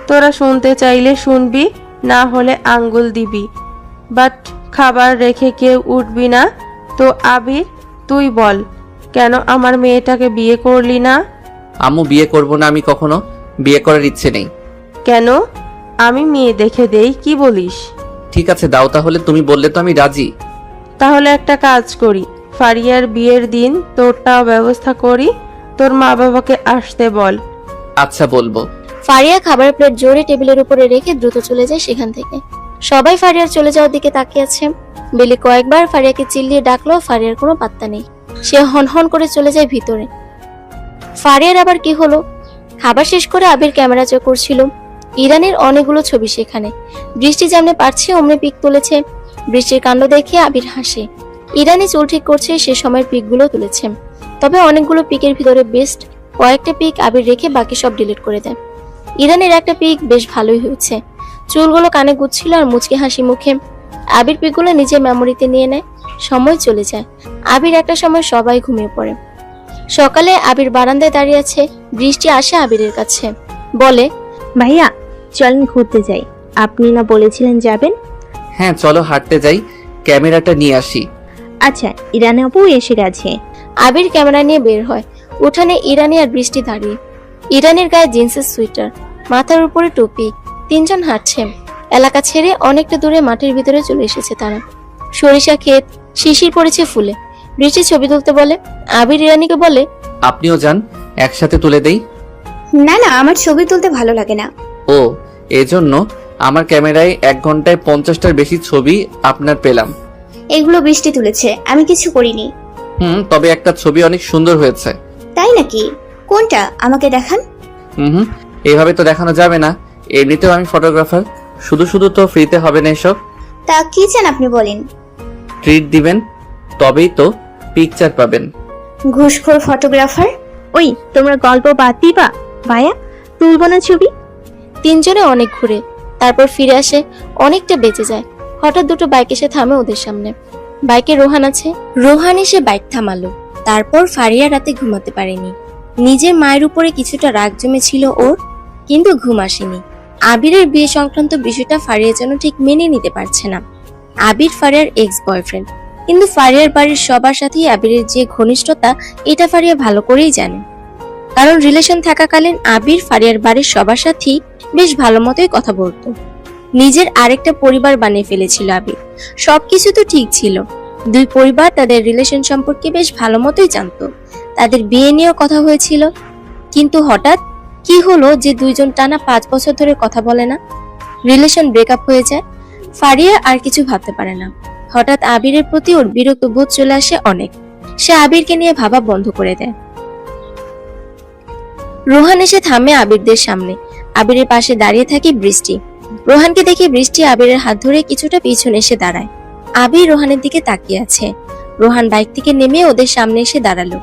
তোরা শুনতে চাইলে শুনবি, না হলে আঙ্গুল দিবি, বাট খাবার রেখে কেউ উঠবি না। তো আবির, তুই বল, কেন আমার মেয়েটাকে বিয়ে করলি না? আম্মু, বিয়ে করব না আমি কখনো, বিয়ে করার ইচ্ছে নেই। কেন? আমি মেয়ে দেখে দেই, কি বলিস? ঠিক আছে দাও তাহলে, তুমি বললে তো আমি রাজি। তাহলে একটা কাজ করি, ফারিয়ার বিয়ের দিন তোরটাও ব্যবস্থা করি, তোর মা বাবাকে আসতে বল। আচ্ছা বলবো। ফারিয়া খাবার প্লেট জোরে টেবিলের উপরে রেখে দ্রুত চলে যায় সেখান থেকে। সবাই ফারিয়ার চলে যাওয়ার দিকে তাকিয়ে আছে। বেলি কয়েকবার ফারিয়াকে চিল্লিয়ে ডাকলো, ফারিয়ার কোনো পাত্তা নেই। সে হনহন করে চলে যায় ভিতরে। ফারিয়ার আবার কি হলো? খাবার শেষ করে আবির ক্যামেরা চেক করছিল। ইরানের অনেকগুলো ছবি সেখানে। বৃষ্টি যেমনি পারছে অমনি পিক তুলেছে। বৃষ্টির কাণ্ড দেখে আবির হাসে। ইরানি চুল ঠিক করছে, সে সময়ের পিকগুলো তুলেছে। তবে অনেকগুলো পিকের ভিতরে বেস্ট কয়েকটা পিক আবির রেখে বাকি সব ডিলিট করে দেয়। ইরানের একটা পিক বেশ ভালোই হয়েছে, চুলগুলো কানে গুচ্ছিল আর মুচকি হাসি মুখে। আবির পিকগুলো নিজের মেমোরিতে নিয়ে নেয়। সময় চলে যায়। আবির একটা সময় সবাই ঘুমিয়ে পড়ে। সকালে আবির বারান্দায় দাঁড়িয়ে আছে। বৃষ্টি আসে আবিরের কাছে, বলে, ভাইয়া চলেন ঘুরতে যাই, আপনি না বলেছিলেন যাবেন? হ্যাঁ চলো হাঁটতে যাই, ক্যামেরাটা নিয়ে আসি। আচ্ছা, ইরানি আপু এসে গেছে। আবির ক্যামেরা নিয়ে বের হয়। উঠানে ইরানি আর বৃষ্টি দাঁড়িয়ে। ইরানির গায়ে জিন্সের সোয়েটার, মাথার উপরে টুপি। তিনজন হাঁটছে। এলাকা ছেড়ে অনেকটা দূরে মাঠের ভিতরে চলে এসেছে তারা। সরিষা ক্ষেত, শিশির পড়েছে ফুলে। বৃষ্টি ছবি তুলতে বলে। আবির ইরানিকে বলে, আপনিও যান, একসাথে তুলে দেই। না না, আমার ছবি তুলতে ভালো লাগে না। ও, এজন্য আমার ক্যামেরায় 1 ঘন্টায় 50টার বেশি ছবি আপনার পেলাম। এগুলো বৃষ্টি তুলেছে, আমি কিছু করিনি। তবে একটা ছবি অনেক সুন্দর হয়েছে। তাই নাকি? কোনটা আমাকে দেখান। এইভাবে তো দেখানো যাবে না, এমনিতেও আমি ফটোগ্রাফার, শুধু শুধু তো ফ্রিতে হবে না এসব। তা কি চান আপনি বলেন। ট্রিট দিবেন, তবেই তো পিকচার পাবেন। ঘুষখোর ফটোগ্রাফার। ওই তোমরা গল্প বাদ দিবা? ভাইয়া তুলবো না ছবি? তিনজনে অনেক ঘুরে তারপর ফিরে আসে, অনেকটা বেঁচে যায়। হঠাৎ দুটো বাইক এসে থামে ওদের সামনে। বাইকে রোহান আছে। রোহান এসে বাইক থামালো। তারপর ফারিয়া রাতে ঘুমাতে পারেনি। নিজের মায়ের উপরে কিছুটা রাগ জমেছিল ওর, কিন্তু ঘুম আসেনি। আবিরের বিয়ে সংক্রান্ত বিষয়টা ফারিয়া যেন ঠিক মেনে নিতে পারছে না। আবির ফারিয়ার এক্স বয়ফ্রেন্ড, কিন্তু ফারিয়ার বাড়ির সবার সাথেই আবিরের যে ঘনিষ্ঠতা এটা ফারিয়া ভালো করেই জানে। কারণ রিলেশন থাকাকালীন আবির ফারিয়ার বাড়ির সবার সাথেই বেশ ভালো মতোই কথা বলতো। নিজের আরেকটা পরিবার বানিয়ে ফেলেছিল আবির। সবকিছু তো ঠিক ছিল, দুই পরিবার তাদের রিলেশন সম্পর্কে বেশ ভালো মতোই জানতো। তাদের বিয়ে নিয়েও কথা হয়েছিল, কিন্তু হঠাৎ কি হলো যে দুইজন টানা 5 বছর ধরে কথা বলে না, রিলেশন ব্রেকআপ হয়ে যায়। ফারিয়া আর কিছু ভাবতে পারে না। হঠাৎ আবিরের প্রতি ওর বিরক্ত বোধ চলে আসে অনেক। সে আবিরকে নিয়ে ভাবা বন্ধ করে দেয়। রোহান এসে থামে আবিরদের সামনে। আবিরের পাশে দাঁড়িয়ে থাকে বৃষ্টি। রোহানকে দেখে বৃষ্টি আবিরের হাত ধরে কিছুটা পিছনে এসে দাঁড়ায়। আবির রোহানের দিকে তাকিয়ে আছে। রোহান বাইক থেকে নেমে ওদের সামনে এসে দাঁড়ালো।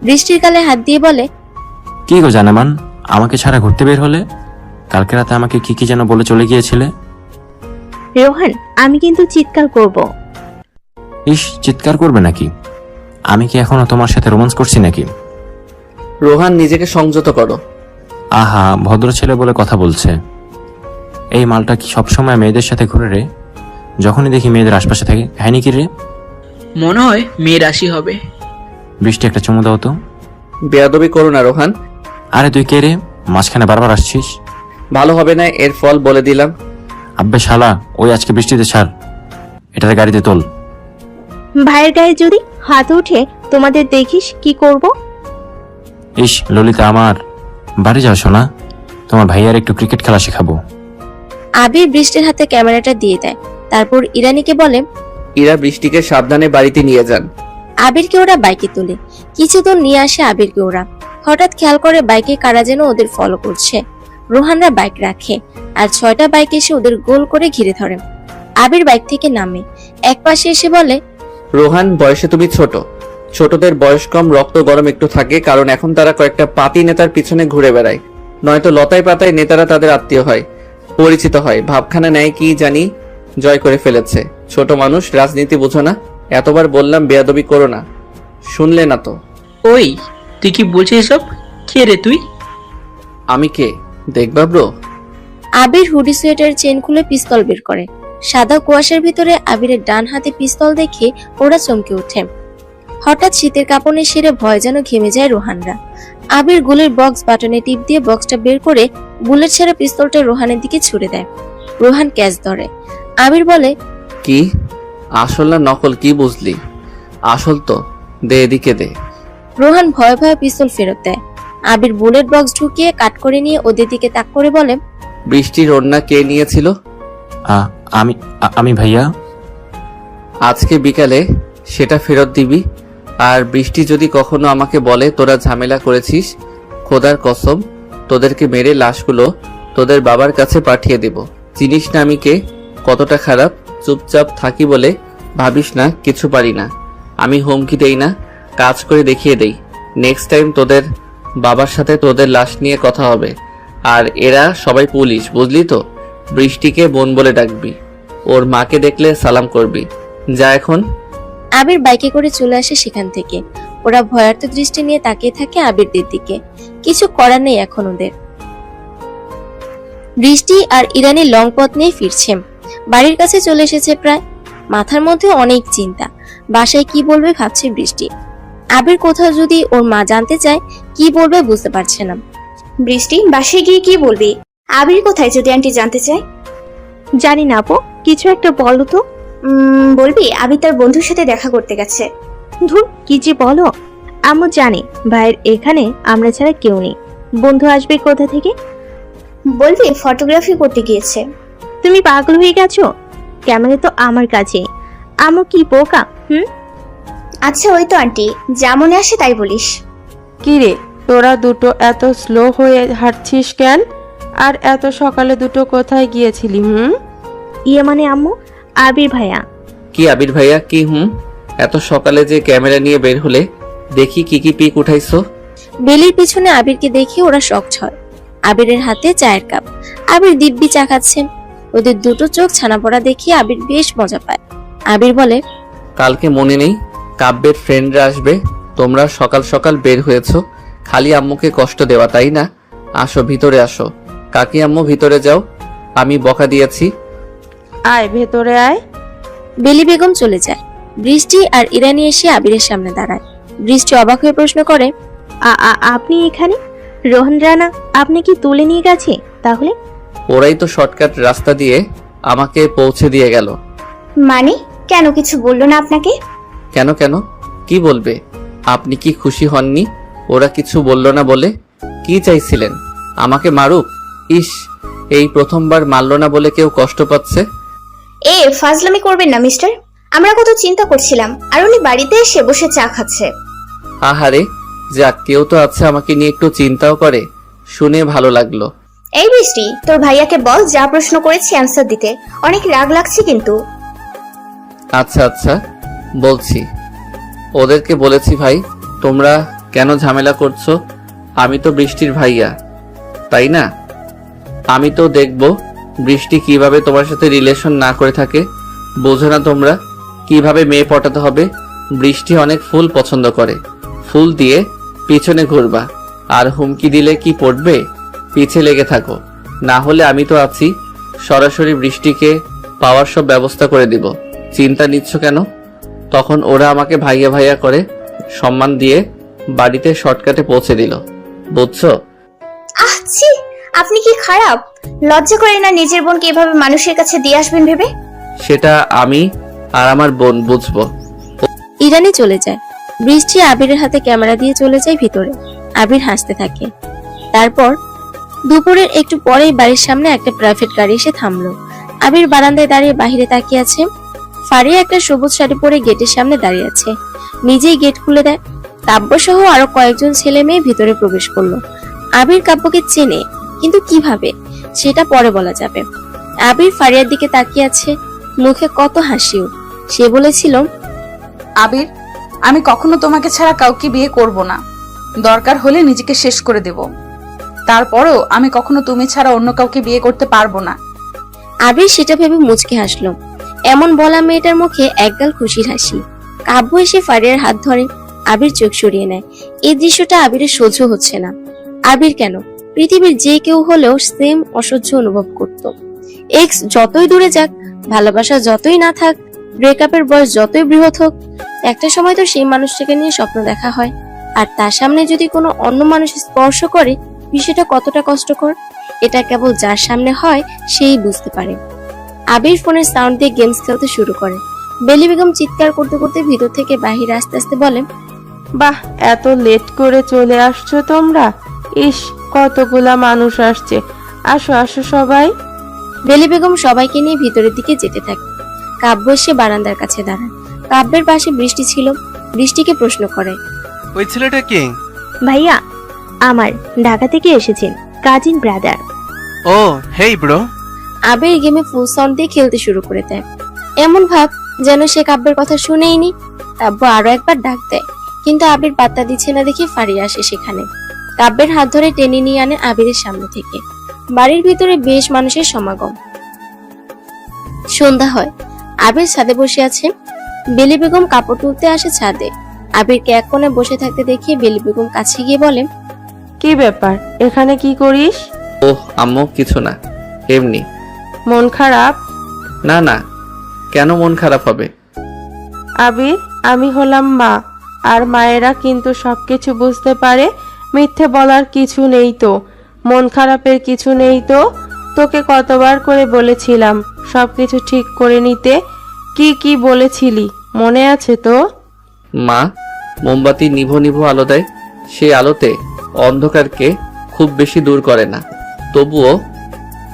বৃষ্টির গালে হাত দিয়ে বলে, কি গো জানামান, আমাকে ছাড়া ঘুরতে বের হলে? কালকে রাতে আমাকে কি কি যেন বলে চলে গিয়েছিলে? রোহান আমি কিন্তু চিৎকার করব। ইস, চিৎকার করবে নাকি? আমি কি এখনো তোমার সাথে রোমান্স করছি নাকি? রোহান নিজেকে সংযত করো। আহা, ভদ্র ছেলে বলে কথা বলছে। এই মালটা কি সবসময় মেয়েদের সাথে ঘুরে রে? যখনই দেখি মেয়েদের আশপাশে থাকে। হ্যাঁ নাকি রে? মনে হয় মেয়ে রাশি হবে। বৃষ্টি একটা চুমু দাও তো। বেয়াদবি করো না রোহান। আরে তুই কে রে? মাঝখানে বারবার আসছিস। ভালো হবে না, এর ফল বলে দিলাম। আব্বে শালা, ওই আজকে বৃষ্টিতে ছাড়, এটাতে গাড়িতে তোল। ভাইয়ের গায়ে যদি হাত উঠে তোমাদের দেখিস কি করব? ইস ললিতা আমার, বাড়ি যাও শোনা, তোমার ভাইয়ার একটু ক্রিকেট খেলা শেখাবো। আবির বৃষ্টির হাতে ক্যামেরাটা দিয়ে দেয়। তারপর ইরানিকে বলে, ইরা বৃষ্টিকে সাবধানে বাড়িতে নিয়ে যান। আবিরকে ওরা বাইকে তোলে। কিছু দূর নিয়ে আসে আবিরকে ওরা। হঠাৎ খেয়াল করে বাইকে কারা যেন ওদের ফলো করছে। রোহানরা বাইক রাখে আর 6টা বাইক এসে ওদের গোল করে ঘিরে ধরে। আবির বাইক থেকে নামে, এক পাশে এসে বলে, রোহান, বয়সে তুমি ছোট। ছোটদের বয়স কম, রক্ত গরম একটু থাকে, কারণ এখন তারা কয়েকটা পাতি নেতার পিছনে ঘুরে বেড়ায়। নয়তো লতায় পাতায় নেতারা তাদের আত্মীয় হয়, পরিচিত হয়, ভাবখানা নেয় কি জানি জয় করে ফেলেছে। ছোট মানুষ, রাজনীতি বুঝো না। এতবার বললাম বেয়াদবি করো না, শুনলে না তো। ওই তুই কি বলছিস সব? কে রে তুই? আমি কে দেখবা ব্রো? আবির হুডি সোয়েটার চেন খুলে পিস্তল বের করে। সাদা কুয়াশার ভিতরে আবিরের ডান হাতে পিস্তল দেখে ওরা চমকে ওঠে। হঠাৎ শীতের কাঁপনে সেরে ভয় যেন ঘেমে যায় রোহানরা। আবির গুলির বক্স বাটনে টিপ দিয়ে বক্সটা বের করে বুলেট ছেড়ে পিস্তলটা রোহানের দিকে ছুড়ে দেয়। রোহান ক্যাচ ধরে। আবির বলে, কি আসল না নকল, কি বুঝলি? আসল তো, দে এদিকে দে। রোহান ভয়ে ভয়ে পিস্তল ফেরত দেয়। আবির বুলেট বক্স ঢুকিয়ে কাট করে নিয়ে ওদের দিকে তাক করে বলে, বৃষ্টির ওড়না কে নিয়েছিল? আমি ভাইয়া। আজকে বিকালে সেটা ফেরত দিবি। আর বৃষ্টি যদি কখনো আমাকে বলে তোরা ঝামেলা করেছিস, খোদার কসম তোদেরকে মেরে লাশগুলো তোদের বাবার কাছে পাঠিয়ে দেব। চিনিস না আমি কে, কতটা খারাপ। চুপচাপ থাকি বলে ভাবিস না কিছু পারি না। আমি হুমকি দেই না, কাজ করে দেখিয়ে দেই। নেক্সট টাইম তোদের বাবার সাথে তোদের লাশ নিয়ে কথা হবে। আর এরা সবাই পুলিশ, বুঝলি তো? বৃষ্টিকে বোন বলে ডাকবি, ওর মাকে দেখলে সালাম করবি। যা এখন। আবির বাইকে করে চলে আসে সেখান থেকে। ওরা ভয়ার্থ দৃষ্টি নিয়ে তাকিয়ে থাকে আবিরদের দিকে। কিছু করার নেই এখন ওদের। বৃষ্টি আর ইরানি লং পথ নিয়ে ফিরছে। বাড়ির কাছে চলে এসেছে প্রায়। মাথার মধ্যে অনেক চিন্তা, বাসায় কি বলবে ভাবছে বৃষ্টি। আবির কোথাও যদি ওর মা জানতে চায় কি বলবে বুঝতে পারছে না। বৃষ্টি, বাসায় গিয়ে কি বলবি? আবির কোথায় যদি আন্টি জানতে চায়? জানি না আপু, কিছু একটা বলো তো। বলবি আবির তার বন্ধুর সাথে দেখা করতে গেছে। ধুর, কি যে বলো। আম্মু জানে ভাইয়ের এখানে আমরা ছাড়া কেউ নেই, বন্ধু আসবে কোথা থেকে? বলবি ফটোগ্রাফি করতে গিয়েছে। তুমি পাগল হয়ে গেছো? ক্যামেরা তো আমার কাছে। আম্মু কি বোকা? আচ্ছা ওই তো আন্টি, যা মনে আসে তাই বলিস। কি রে, তোরা দুটো এত স্লো হয়ে হাঁটছিস কেন? আর এত সকালে দুটো কোথায় গিয়েছিলি? ইয়ে মানে আম্মু, আবির ভাইয়া। কি আবির ভাইয়া? কি এত সকালে যে ক্যামেরা নিয়ে বের হলে? দেখি কি কি পিক উঠাইছো। বেলির পিছনে আবিরকে দেখে ওরা শকড হয়। আবিরের হাতে চায়ের কাপ, আবির দিব্যি চা খাচ্ছে। ওদের দুটো চোখ ছানা পড়া দেখে আবির বেশ মজা পায়। আবির বলে, কালকে মনে নেই কাব্যের ফ্রেন্ডরা আসবে, তোমরা সকাল সকাল বের হয়েছো খালি আম্মুকে কষ্ট দেওয়া, তাই না? আসো ভিতরে আসো। কাকি আম্মু ভিতরে যাও, আমি বকা দিয়েছি। আয় ভেতরে আয়। বেলি বেগম চলে যায়। বৃষ্টি আর ইরানি এসে আবিরের সামনে দাঁড়ায়। বৃষ্টি অবাক হয়ে প্রশ্ন করে, আপনি এখানে? রোহন রানা আপনি কি তুলে নিয়ে গেছে তাহলে? ওরাই তো শর্টকাট রাস্তা দিয়ে আমাকে পৌঁছে দিয়ে গেল। মানে কেন কিছু বললো না আপনাকে? কেন কেন কি বলবে? আপনি কি খুশি হননি ওরা কিছু বলল না বলে? কি চাইছিলেন আমাকে মারুক? ইস, এই প্রথমবার মারল না বলে কেউ কষ্ট পাচ্ছে। ফাজলামি করবেন না মিস্টার, আমরা কত চিন্তা করছিলাম আর উনি বাড়িতে এসে বসে চা খাচ্ছে। আহারে, যাক কেউ তো আছে আমাকে নিয়ে একটু চিন্তাও করে, শুনে ভালো লাগলো। এই বৃষ্টি, তোর ভাইয়াকে বল যা প্রশ্ন করেছি অ্যান্সার দিতে, অনেক রাগ লাগছে কিন্তু। আচ্ছা আচ্ছা বলছি। ওদেরকে বলেছি ভাই তোমরা কেন ঝামেলা করছো, আমি তো বৃষ্টির ভাইয়া, তাই না? আমি তো দেখব বৃষ্টি কিভাবে তোমার সাথে রিলেশন না করে থাকে। বোঝো না তোমরা কিভাবে মেয়ে পটাতে হবে? বৃষ্টি অনেক ফুল পছন্দ করে, ফুল দিয়ে পিছনে ঘুরবা, আর হুমকি দিলে কি পড়বে? পিছে লেগে থাকো, না হলে আমি তো আছি, সরাসরি বৃষ্টিকে পাওয়ার সব ব্যবস্থা করে দিব। চিন্তা নিচ্ছ কেন? তখন ওরা আমাকে ভাইয়া ভাইয়া করে সম্মান দিয়ে বাড়িতে শর্টকাটে পৌঁছে দিল, বুঝছো? ছি, আপনি কি খারাপ? লজ্জা করে না নিজের বোনকে এভাবে মানুষের কাছে দিয়ে আসবেন ভেবে? সেটা আমি আর আমার বোন বুঝবো। ইরানি চলে যায়। বৃষ্টি আবিরের হাতে ক্যামেরা দিয়ে চলে যায় ভিতরে। আবির হাসতে থাকে। তারপর দুপুরের একটু পরেই বাড়ির সামনে একটা প্রাইভেট গাড়ি এসে থামলো। আবির বারান্দায় দাঁড়িয়ে বাইরে তাকিয়ে আছে। ফারিয়া একটা সবুজ শাড়ি পরে গেটের সামনে দাঁড়িয়ে আছে। নিজেই গেট খুলে দেয়। কাব্য সহ আরো কয়েকজন ছেলে মেয়ে ভিতরে প্রবেশ করলো। আবির কাব্যকে চেনে, কিন্তু কিভাবে সেটা পরে বলা যাবে। আবির ফারিয়ার দিকে তাকিয়ে আছে, মুখে কত হাসিও। সে বলেছিল, আবির, আমি কখনো তোমাকে ছাড়া কাউকে বিয়ে করব না, দরকার হলে নিজেকে শেষ করে দেব, তারপরেও আমি কখনো তুমি ছাড়া অন্য কাউকে বিয়ে করতে পারবো না। আবির সেটা ভেবে মুচকে হাসলো। এমন বলা মেয়েটার মুখে একগাল খুশির হাসি। কাব্য এসে ফারিয়ার হাত ধরে। আবির চোখ সরিয়ে নেয়। এই দৃশ্যটা আবিরের সহ্য হচ্ছে না। আবির কেন, পৃথিবীর যে কেউ হলেও সেম অসহ্য অনুভব করত। এক্স যতই দূরে যাক, ভালোবাসা যতই না থাক, ব্রেকআপের বয়স যতই বৃহৎ হোক, একটা সময় তো সেই মানুষটাকে নিয়ে স্বপ্ন দেখা হয়। আর তার সামনে যদি কোনো অন্য মানুষ স্পর্শ করে, বিষয়টা কতটা কষ্টকর, এটা কেবল যার সামনে হয় সেই বুঝতে পারে। আবির ফোনের সাউন্ড দিয়ে গেমস খেলতে শুরু করে। বেলি বেগম চিৎকার করতে করতে ভিতর থেকে বাহিরে আস্তে আস্তে বলে, বাহ, এত লেট করে চলে আসছো তোমরা? ইস, কতগুলা মানুষ আসছে, আসো আসো সবাই। বেলি বেগম সবাইকে নিয়ে ভিতরের দিকে যেতে থাকে। কাব্য এসে বারান্দার কাছে দাঁড়ায়। কাব্যের পাশে বৃষ্টি ছিল। বৃষ্টিকে প্রশ্ন করে, ওই ছেলেটা কে? ভাইয়া আমার, ঢাকা থেকে এসেছেন, কাজিন ব্রাদার। ও হেই ব্রো। আবির গেমে ফুল সাউন্ড দিয়ে খেলতে শুরু করে দেয়। এমন ভাব যেন সে কাব্যের কথা শুনেইনি। কাব্য আরো একবার ডাক দেয়, কিন্তু আবির পাত্তা দিচ্ছে না দেখে ফারিয়া আসে সেখানে। কাব্যের হাত ধরে টেনে নিয়ে আনে আবিরের সামনে থেকে। বাড়ির ভিতরে বেশ মানুষের সমাগম। সন্ধ্যা হয়। আবির ছাদে বসে আছে। বেলি বেগম কাপড় তুলতে আসে ছাদে। আবিরকে এক কোণে বসে থাকতে দেখে বেলি বেগম কাছে গিয়ে বলে, কি ব্যাপার, এখানে কি করিস? ওহ আম্মু, কিছু না, এমনি। মন খারাপ? না না, কেন মন খারাপ হবে? আবির, আমি হলাম মা, আর মায়েরা কিন্তু সবকিছু বুঝতে পারে। মিথ্যে বলার কিছু নেই তো, মন খারাপের কিছু নেই তো। তোকে কতবার করে বলেছিলাম সবকিছু ঠিক করে নিতে। কি কি বলেছিলি মনে আছে তো? মা মোমবাতি নিভো নিভো আলো দেয়, সেই আলোতে অন্ধকারকে খুব বেশি দূর করে না, তবুও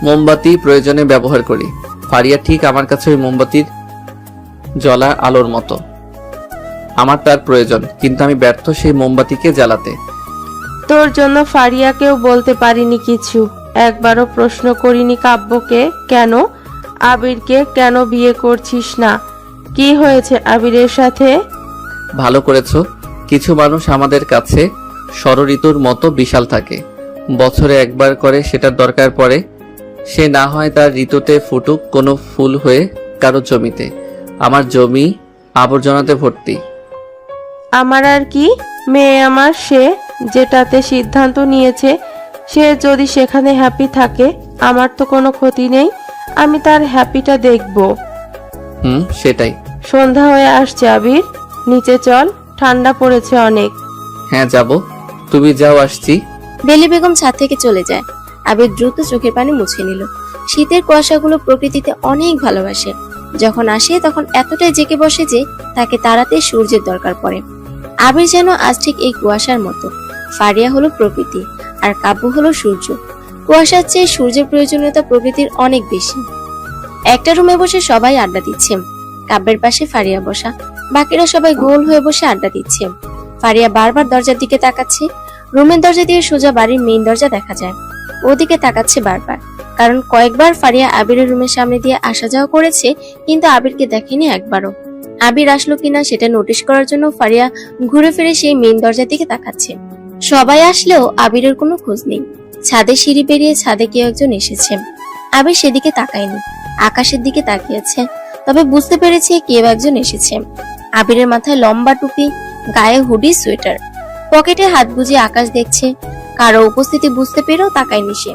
মোমবাতি প্রয়োজনে ব্যবহার করি। ফারিয়া ঠিক আমার কাছে ওই মোমবাতির জ্বলা আলোর মতো। আমার তার প্রয়োজন, কিন্তু আমি ব্যর্থ সেই মোমবাতিকে জ্বালাতে। তোর জন্য ফারিয়াকেও বলতে পারিনি কিছু, একবারও প্রশ্ন করিনি কাব্যকে কেন, আবিরকে কেন বিয়ে করছিস না। কি হয়েছে আবিরের সাথে? ভালো করেছো, কিছু মানুষ আমাদের কাছে ষড়ঋতুর মতো বিশাল থাকে। বছরে একবার করে সেটার দরকার পড়ে। সে না হয় তার ঋতুতে ফুটুক কোনো ফুল হয়ে কারো জমিতে। আমার জমি আবর্জনাতে ভর্তি। আমার আর কি, মেয়ে আমার, সে যেটাতে সিদ্ধান্ত নিয়েছে সে যদি সেখানে হ্যাপি থাকে আমার তো কোনো ক্ষতি নেই। আমি তার হ্যাপিটা দেখব। সেটাই। সন্ধ্যা হয়ে আসছে আবির, নিচে চল, ঠান্ডা পড়েছে অনেক। হ্যাঁ যাব, তুমি যাও, আসছি। বেলি বেগম ছাদ থেকে চলে যায়। আবির দ্রুত চোখের পানি মুছে নিল। শীতের কুয়াশাগুলো প্রকৃতিতে অনেক ভালোবাসে। যখন আসে তখন এতটাই জেগে বসে যে তাকে তাড়াতে সূর্যের দরকার পড়ে। আবির যেন আজ ঠিক এই কুয়াশার মতো। ফারিয়া হলো প্রকৃতি আর কাব্য হলো সূর্য। কুয়াশার চেয়ে সূর্যের প্রয়োজনীয়তা প্রকৃতির অনেক বেশি। একটা রুমে বসে সবাই আড্ডা দিচ্ছে। কাব্যের পাশে ফারিয়া বসা, বাকিরা সবাই গোল হয়ে বসে আড্ডা দিচ্ছে। ফারিয়া বারবার দরজার দিকে তাকাচ্ছে। রুমের দরজা দিয়ে সোজা বাড়ির মেইন দরজা দেখা যায়। ওদিকে তাকাচ্ছে বারবার, কারণ কয়েকবার ফারিয়া আবিরের রুমের সামনে দিয়ে আসা যাওয়া করেছে, কিন্তু আবিরকে দেখেনি একবারও। আবির আসলো কিনা সেটা নোটিশ করার জন্য ফারিয়া ঘুরে ফিরে সেই মেইন দরজার দিকে তাকাচ্ছে। সবাই আসলেও আবিরের কোনো খোঁজ নেই। ছাদে সিঁড়ি পেরিয়ে ছাদে কেউ একজন এসেছে। আবির সেদিকে তাকায়নি, আকাশের দিকে তাকিয়েছে। তবে বুঝতে পেরেছে কেউ একজন এসেছে। আবিরের মাথায় লম্বা টুপি, গায়ে হুডি, সোয়েটার, পকেটে হাত গুজে আকাশ দেখছে। কারো উপস্থিতি বুঝতে পেরেও তাকায়নি সে।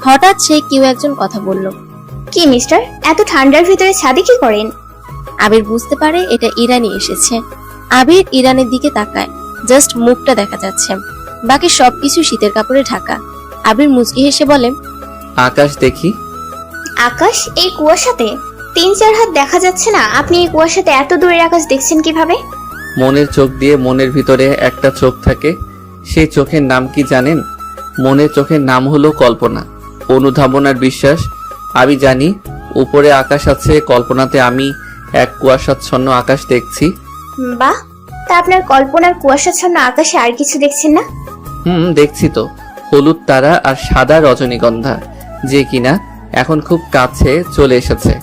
হঠাৎ সে কেউ একজন কথা বলল। কি মিস্টার, এত ঠান্ডার ভিতরে ছাদে কি করেন? আবির বুঝতে পারে এটা ইরানি এসেছে। আবির ইরানের দিকে তাকায়, জাস্ট মুখটা দেখা যাচ্ছে, বাকি সবকিছু শীতের কাপড়ে ঢাকা। আবির মুচকি হেসে বলে, আকাশ দেখি। আকাশ এই কুয়াশাতে? 3-4 হাত দেখা যাচ্ছে না। আপনি এই কুয়াশাতে এত দূরের আকাশ দেখছেন কিভাবে? মনের চোখ দিয়ে মনের ভিতরে একটা চোখ থাকে। সেই চোখের নাম কি জানেন? মনের চোখের নাম হলো কল্পনা, অনুধাবনার বিশ্বাস। আমি জানি উপরে আকাশ আছে, কল্পনাতে আমি এক কুয়াশাচ্ছন্ন আকাশ দেখছি। বাহ, তা আপনার কল্পনার কুয়াশাচ্ছন্ন আকাশে আর কিছু দেখছেন না? দেখছি তো, হলুদ তারা আর সাদা রজনীগন্ধা, যে কিনা এখন খুব কাছে চলে এসেছে।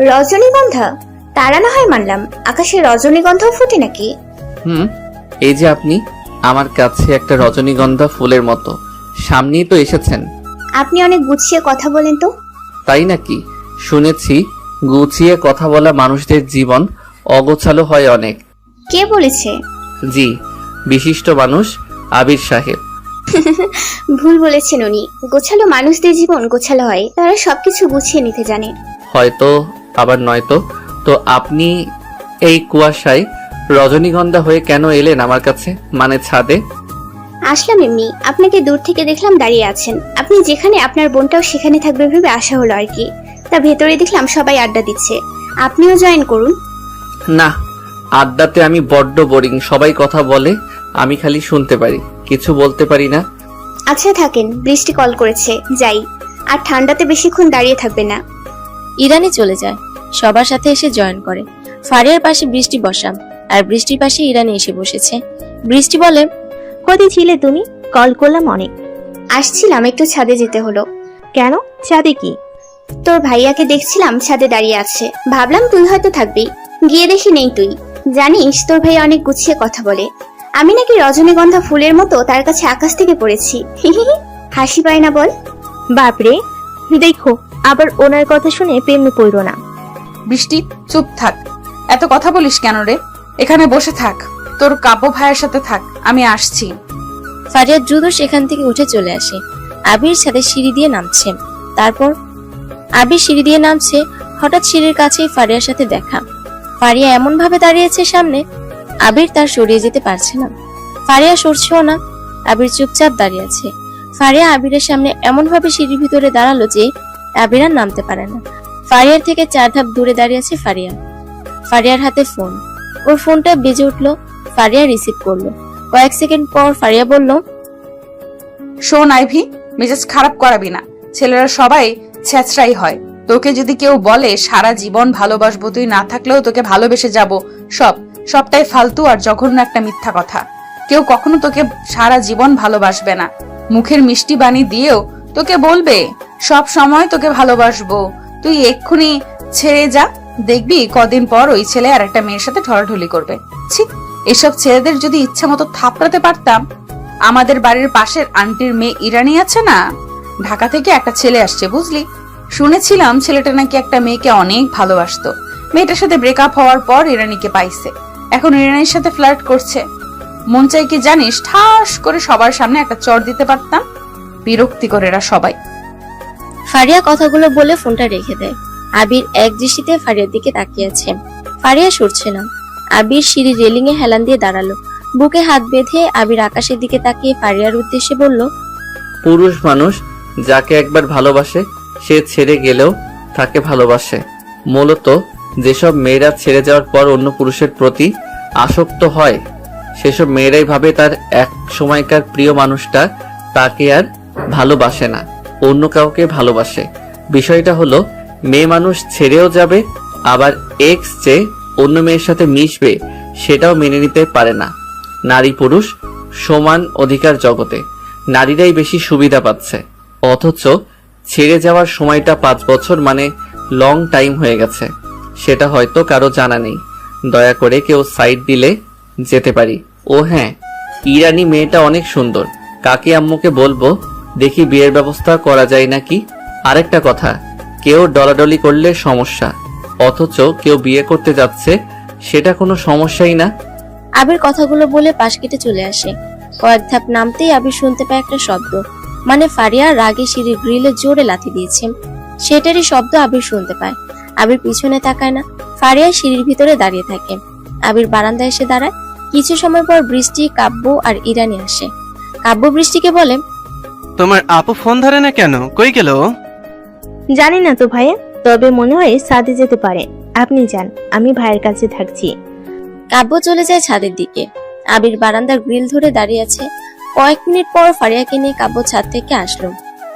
রজনীগন্ধা? তারা না হয় মানলাম, আকাশে রজনীগন্ধাও ফুটে নাকি? এই যে আপনি আমার কাছে একটা রজনীগন্ধা ফুলের মতো, সামনেই তো এসেছেন। আপনি অনেক গুছিয়ে কথা বলেন তো। তাই নাকি? শুনেছি গুছিয়ে কথা বলা মানুষদের জীবন অগোছালো হয় অনেক। কে বলেছে? জি, বিশিষ্ট মানুষ আবির সাহেব। ভুল বলেছেন উনি। গোছালো মানুষদের জীবন গোছালো হয়, তারা সবকিছু গুছিয়ে নিতে জানে। হয়তো, আবার নয়তো। তো আপনি এই কুয়াশায় রজনীগন্ধা হয়ে কেন এলেন আমার কাছে, মানে ছাদে? আসলাম এমনি, আপনাকে দূর থেকে দেখলাম দাঁড়িয়ে আছেন। আপনি যেখানে, আপনার বোনটাও সেখানে থাকবে ভেবে আসা হলো আর কি। তা ভেতরে দেখলাম সবাই আড্ডা দিচ্ছে, আপনিও জয়েন করুন। না, আড্ডাতে আমি বড্ড বোরিং। সবাই কথা বলে, আমি খালি শুনতে পারি, কিছু বলতে পারি না। আচ্ছা থাকেন, বৃষ্টি কল করেছে, যাই। আর ঠান্ডাতে বেশিক্ষণ দাঁড়িয়ে থাকবে না। ইরানি চলে যায়, সবার সাথে এসে জয়েন করে। ফারিয়ার পাশে বৃষ্টি বসা, আর বৃষ্টির পাশে ইরানি এসে বসেছে। বৃষ্টি বলে, কোথায় ছিলে তুমি? কল করলাম অনেক। আসছিলাম, একটু ছাদে যেতে হলো। কেন, ছাদে কি? তোর ভাইয়াকে দেখছিলাম ছাদে দাঁড়িয়ে আছে, ভাবলাম তুই হয়তো থাকবি। গিয়ে দেখি নেই তুই। জানিস তোর ভাইয়া অনেক গুছিয়ে কথা বলে। আমি নাকি রজনীগন্ধা ফুলের মতো তার কাছে আকাশ থেকে পড়েছি। হাসি পায় না বল? বাপরে, দেখো আবার ওনার কথা শুনে প্রেমে পড়ো না। বৃষ্টি চুপ থাক, এত কথা বলিস কেন রে? এখানে বসে থাক, তোর কাব্য ভাইয়ের সাথে থাক, আমি আসছি। ফারিয়া দ্রুত সেখান থেকে উঠে চলে আসে। আবির ছাদের সিঁড়ি দিয়ে নামছে। তারপর আবির সিঁড়ি দিয়ে নামছে, হঠাৎ সিঁড়ির কাছেই ফারিয়ার সাথে দেখা। ফারিয়া এমন ভাবে দাঁড়িয়েছে সামনে, আবির তার সরিয়ে যেতে পারছে না। ফারিয়া সরছেও না, আবির চুপচাপ দাঁড়িয়ে আছে। ফারিয়া আবিরের সামনে এমন ভাবে সিঁড়ির ভিতরে দাঁড়ালো যে আবির আর নামতে পারে না। ফারিয়ার থেকে 4 ধাপ দূরে দাঁড়িয়ে আছে ফারিয়া। ফারিয়ার হাতে ফোন, ওর ফোনটা বেজে উঠলো। ফারিয়া রিসিভ করলো। কয়েক সেকেন্ড পর ফারিয়া বলল, শোন আইভি, মেজাজ খারাপ করাবি না। ছেলেরা সবাই ছেঁচড়াই হয়। তোকে যদি কেউ বলে সারা জীবন ভালোবাসবো, তুই না থাকলেও তোকে ভালোবেসে যাব, সবটাই ফালতু আর জঘন্য একটা মিথ্যা কথা। কেউ কখনো তোকে সারা জীবন ভালোবাসবে না। মুখের মিষ্টি বাণী দিয়েও তোকে বলবে সব সময় তোকে ভালোবাসবো। তুই এক্ষুনি ছেড়ে যা, দেখবি কদিন পর ওই ছেলে আর একটা মেয়ের সাথে ঠলাঠলি করবে। ছি, এসব ছেলেদের যদি ইচ্ছা মতো থাপড়াতে পারতাম। আমাদের বাড়ির পাশের আন্টির মেয়ে ইরানি আছে না, ঢাকা থেকে একটা ছেলে আসছে বুঝলি। শুনেছিলাম ছেলেটা নাকি একটা মেয়েকে অনেক ভালোবাসতো। মেয়েটার সাথে ব্রেকআপ হওয়ার পর ইরানিকে পাইছে, এখন ইরানির সাথে ফ্লার্ট করছে। মন চাই কি জানিস, ঠাস করে সবার সামনে একটা চড় দিতে পারতাম। বিরক্তিকর এরা সবাই। ফারিয়া কথাগুলো বলে ফোনটা রেখে দেয়। আবির এক দৃষ্টিতে ফারিয়ার দিকে তাকিয়ে আছে। ফারিয়া সরছে না। আবির সিঁড়ি রেলিং এ হেলান দিয়ে দাঁড়ালো। বুকে হাত বেঁধে আবির আকাশের দিকে তাকিয়ে ফারিয়ার উদ্দেশ্যে বলল, পুরুষ মানুষ যাকে একবার ভালোবাসে সে ছেড়ে গেলেও তাকে ভালোবাসে। মূলত যেসব মেয়েরা ছেড়ে যাওয়ার পর অন্য পুরুষের প্রতি আসক্ত হয় সেসব মেয়েরাই ভাবে তার এক সময়কার প্রিয় মানুষটা তাকে আর ভালোবাসে না, অন্য কাউকে ভালোবাসে। বিষয়টা হলো মেয়ে মানুষ ছেড়েও যাবে, আবার এক্স যে অন্য মেয়ের সাথে মিশবে সেটাও মেনে নিতে পারে না। নারী পুরুষ সমান অধিকার জগতে নারীরাই বেশি সুবিধা পাচ্ছে, অথচ ছেড়ে যাওয়ার সময়টা 5 বছর মানে লং টাইম হয়ে গেছে। সেটা হয়তো কারো জানা নেই। দয়া করে কেউ সাইড দিলে যেতে পারি। ও হ্যাঁ, ইরানি মেয়েটা অনেক সুন্দর। কাকি আম্মুকে বলবো দেখি বিয়ের ব্যবস্থা করা যায় নাকি। আরেকটা কথা, কেউ ডলাডলি করলে সমস্যা, অথচ কেউ বিয়ে করতে যাচ্ছে সেটা কোনো সমস্যাই না। আবির কথাগুলো বলে পাশ কেটে চলে আসে। কয়েক ধাপ নামতেই আবির শুনতে পায় একটা শব্দ, মানে ফারিয়া রাগে সিঁড়ির গ্রিলে জোরে লাথি দিয়েছে। সেটারই শব্দ আবির শুনতে পায়। আবির পিছনে তাকায় না। ফারিয়া সিঁড়ির ভিতরে দাঁড়িয়ে থাকে। আবির বারান্দায় এসে দাঁড়ায়। কিছু সময় পর বৃষ্টি, কাব্য আর ইরানি আসে। কাব্য বৃষ্টিকে বলে, তোমার আপু ফোন ধরে না কেন? কই গেল ও? জানি না তো ভাইয়া, তবে মনে হয় ছাদে যেতে পারে। আপনি যান, আমি ভাইয়ের কাছে থাকছি। কাব্য চলে যায় ছাদের দিকে। আবির বারান্দার গ্রিল ধরে দাঁড়িয়ে আছে। কয়েক মিনিট পর ফারিয়াকে নিয়ে কাব্য ছাদ থেকে আসলো।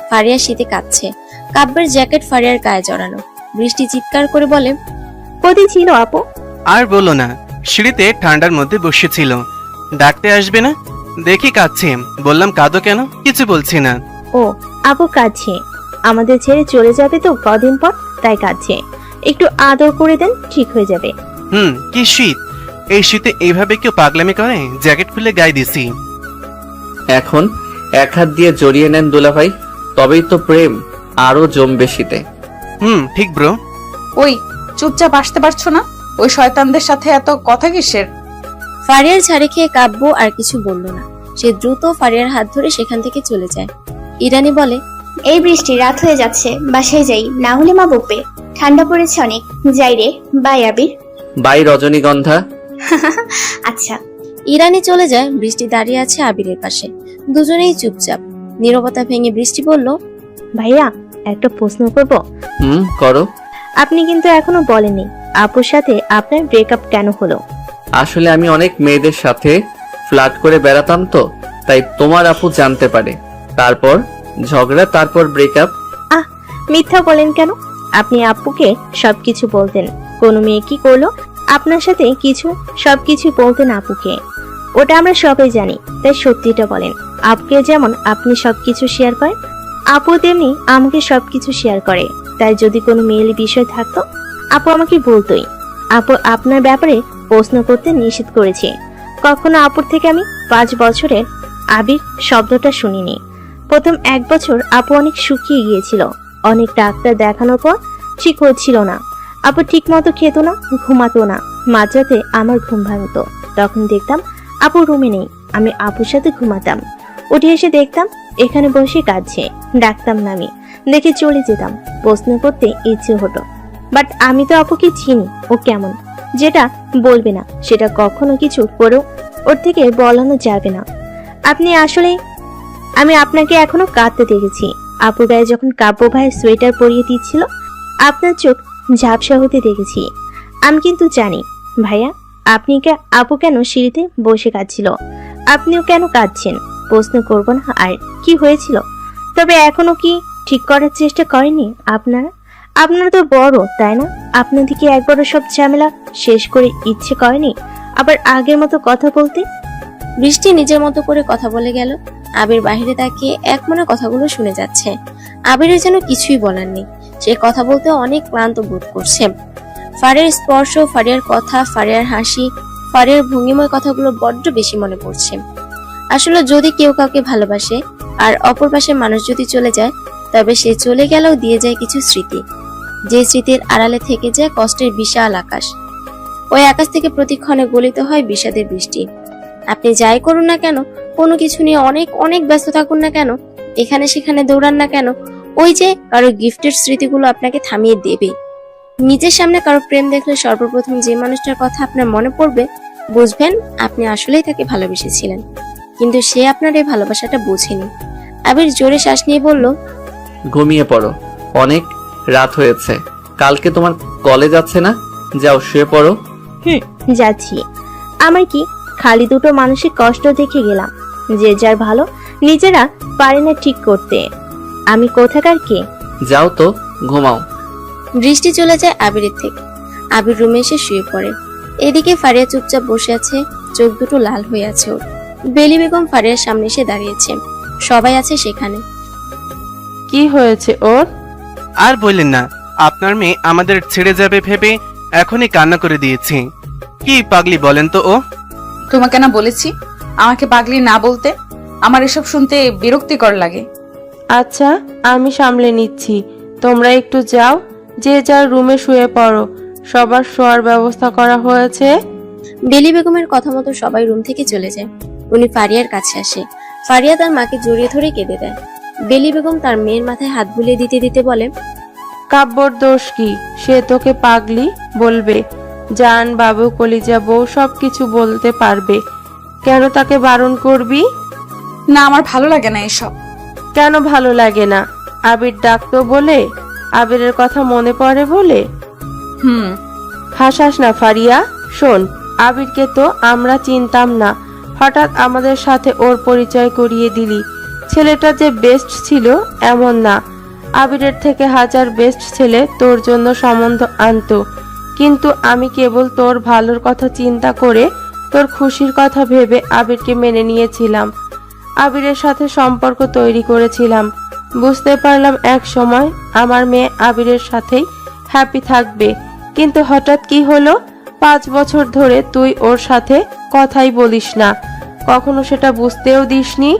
ফারিয়া শীতে কাঁপছে। কাব্যের জ্যাকেট ফারিয়ার গায়ে জড়ানো। বৃষ্টি চিৎকার করে বলে, কোথায় ছিল আপু? আর বলো না, সিঁড়িতে ঠান্ডার মধ্যে বসেছিল। ডাকতে আসবে না? দেখি কাঁদছে। বললাম কাঁদো কেন? কিছু বলছি না। ও, আপু কাঁদছে। আমাদের ছেড়ে চলে যাবে তো কদিন পর, তাই কাঁদছে। একটু আদর করে দেন, ঠিক হয়ে যাবে। কি শীত! এই শীতে এইভাবে কেউ পাগলামি করে? জ্যাকেট খুলে গায়ে দিছি। এখন এক হাত দিয়ে জড়িয়ে নেন দুলাভাই, তবেই তো প্রেম আরো জমবে শীতে। ঠিক ব্রো। ওই চুপচাপ আসতে পারছো না? ওই শয়তানদের সাথে এত কথা কিসের? ফারিয়ার ছাড়ে খেয়ে কাব্য আর কিছু বলল না। সে দ্রুত ফারিয়ার হাত ধরে সেখান থেকে চলে যায়। ইরানি বলে, এই বৃষ্টি, রাত হয়ে যাচ্ছে, বাসায় যাই, না হলে মা বকবে। ঠান্ডা পড়েছে অনেক, যাই রে। By Abir. বাই রজনীগন্ধা। আচ্ছা। ইরানি চলে যায়। বৃষ্টি দাঁড়িয়ে আছে আবিরের পাশে। দুজনেই চুপচাপ। নীরবতা ভেঙে বৃষ্টি বলল, ভাইয়া, একটা প্রশ্ন করব? করো। আপনি কিন্তু এখনো বলেননি আপুর সাথে আপনার ব্রেকআপ কেন হলো। আসলে আমি অনেক মেয়েদের সাথে ফ্লার্ট করে বেড়াতাম তো, তাই তোমার আপু জানতে পারে। তারপর ঝগড়া, তারপর ব্রেকআপ। মিথ্যা বলেন কেন? আপনি আপুকে সবকিছু বলতেন। কোনো মেয়ে কি করলো আপনার সাথে কিছু, সবকিছু বলতেন আপুকে। ওটা আমরা সবাই জানি, তাই সত্যিটা বলেন। আপুকে যেমন আপনি সবকিছু শেয়ার করেন, আপু তেমনি আমাকে সবকিছু শেয়ার করে। তাই যদি কোনো মেয়েলি বিষয় থাকতো আপু আমাকে বলতোই। আপু আপনার ব্যাপারে প্রশ্ন করতে নিষেধ করেছে। কখনো আপুর থেকে আমি 5 বছরের আবির শব্দটা শুনিনি। প্রথম 1 বছর আপু অনেক শুকিয়ে গিয়েছিল। অনেক ডাক্তার দেখানোর পর ঠিক হচ্ছিল না। আপু ঠিক মতো খেত না, ঘুমাতো না। মাঝরাতে আমার ঘুম ভাঙতো। তখন দেখতাম আপু রুমে নেই। আমি আপুর সাথে ঘুমাতাম। উঠে এসে দেখতাম এখানে বসে কাঁদছে। ডাকতাম না, আমি দেখে চলে যেতাম। প্রশ্ন করতে ইচ্ছে হতো, বাট আমি তো আপুকে চিনি। ও কেমন যেটা বলবে না, সেটা কখনো কিছু করেও ওর থেকে বলানো যাবে না। আপনি আসলে, আমি আপনাকে এখনো কাঁদতে দেখেছি। আপুর গায়ে যখন কাব্য ভাইয়ের সোয়েটার পরিয়ে দিচ্ছিল, আপনার চোখ ঝাপসা হতে দেখেছি। আমি কিন্তু জানি ভাইয়া, আপনি আপু কেন সিঁড়িতে বসে কাঁদছিল। আপনিও কেন কাঁদছেন প্রশ্ন করব না। আর কি হয়েছিল, তবে এখনো কি ঠিক করার চেষ্টা করেনি আপনারা? আপনারা তো বড়, তাই না? আপনাদেরকে একবারও সব ঝামেলা শেষ করে ইচ্ছে করেনি আবার আগের মতো কথা বলতে? বৃষ্টি নিজের মতো করে কথা বলে গেল। আবির বাহিরে তাকিয়ে একমনে কথাগুলো শুনে যাচ্ছে। আবিরের যেন কিছুই বলার নেই। সে কথা বলতে অনেক ক্লান্ত বোধ করছে। ফারিয়ার স্পর্শ, ফারিয়ার কথা, ফারিয়ার হাসি, ফারিয়ার ভঙ্গিময় কথাগুলো বড্ড বেশি মনে পড়ছে। আসলে যদি কেউ কাউকে ভালোবাসে আর অপর পাশের মানুষ যদি চলে যায়, তবে সে চলে গেলেও দিয়ে যায় কিছু স্মৃতি, যে স্মৃতির আড়ালে থেকে যায় কষ্টের বিশাল আকাশ। ওই আকাশ থেকে প্রতিক্ষণে গলিত হয় বিষাদের বৃষ্টি। আপনি যাই করুন না কেন, কোনো কিছু নিয়ে অনেক অনেক ব্যস্ত থাকুন না কেন, এখানে সেখানে দৌড়ান না কেন, ওই যে কারো গিফটের স্মৃতিগুলো আপনাকে থামিয়ে দেবে। নিজের সামনে কারো প্রেম দেখলে সর্বপ্রথম যে মানুষটার কথা আপনার মনে পড়বে, বুঝবেন আপনি আসলেই তাকে ভালোবেসেছিলেন, কিন্তু সে আপনার এই ভালোবাসাটা বোঝেনি। আবির জোরে শ্বাস নিয়ে বলল, ঘুমিয়ে পড়ো, অনেক রাত হয়েছে। কালকে তোমার কলেজ আছে না? যাও শুয়ে পড়ো। যাচ্ছি। আমার কি খালি দুটো মানসিক কষ্ট দেখে গেলাম, যে যার ভালো নিজেরা পারে না ঠিক করতে। আমি কোথাকার কে? যাও তো, ঘুমাও। বৃষ্টি চলে যায় আবিরের থেকে। আবির রুমে এসে শুয়ে পড়ে। এদিকে ফারিয়া চুপচাপ বসে আছে, চোখ দুটো লাল হয়ে আছে ওর। বেলি বেগম ফারিয়ার সামনে এসে দাঁড়িয়েছে, সবাই আছে সেখানে। কি হয়েছে ওর? আর বললেন না, আপনার মেয়ে আমাদের ছেড়ে যাবে ভেবে এখনই কান্না করে দিয়েছি। কি পাগলি বলেন তো ও? তোমাকে না বলেছি আমাকে পাগলি না বলতে? আমার এসব শুনতে বিরক্তিকর লাগে। আচ্ছা, আমি সামলে নিচ্ছি, তোমরা একটু যাও, যে যার রুমে শুয়ে পড়ো। সবার শোয়ার ব্যবস্থা করা হয়েছে। বেলি বেগমের কথা মতো সবাই রুম থেকে চলে যায়। উনি ফারিয়ার কাছে আসে। ফারিয়া তার মাকে জড়িয়ে ধরে কেঁদে দেয়। বেলি বেগম তার মেয়ের মাথায় হাত বুলিয়ে দিতে দিতে বলে, কাব্যর দোষ কি? সে তোকে পাগলি বলবে? জান, বাবু, কলিজা, বউ সবকিছু বলতে পারবে, কেন তাকে বারণ করবি? না, আমার ভালো লাগে না এসব। কেন ভালো লাগে না? আবির ডাকতো বলে? আবিরের কথা মনে পড়ে বলে? হাসাস না ফারিয়া। শোন, আবিরকে তো আমরা চিনতাম না, হঠাৎ আমাদের সাথে ওর পরিচয় করিয়ে দিলি। ছেলেটা যে বেস্ট ছিল এমন না, আবিরের থেকে হাজার বেস্ট ছেলে তোর জন্য সম্বন্ধ আনতো, কিন্তু আমি কেবল তোর ভালোর কথা চিন্তা করে, তোর খুশির কথা ভেবে আবিরকে মেনে নিয়েছিলাম। আবিরের সাথে সম্পর্ক তৈরি করেছিলাম। বুঝতে পারলাম এক সময় আমার মেয়ে আবিরের সাথেই হ্যাপি থাকবে, কিন্তু হঠাৎ কি হলো? 5 বছর ধরে তুই ওর সাথে কথাই বলিস না, কখনো সেটা বুঝতেও দিসনি।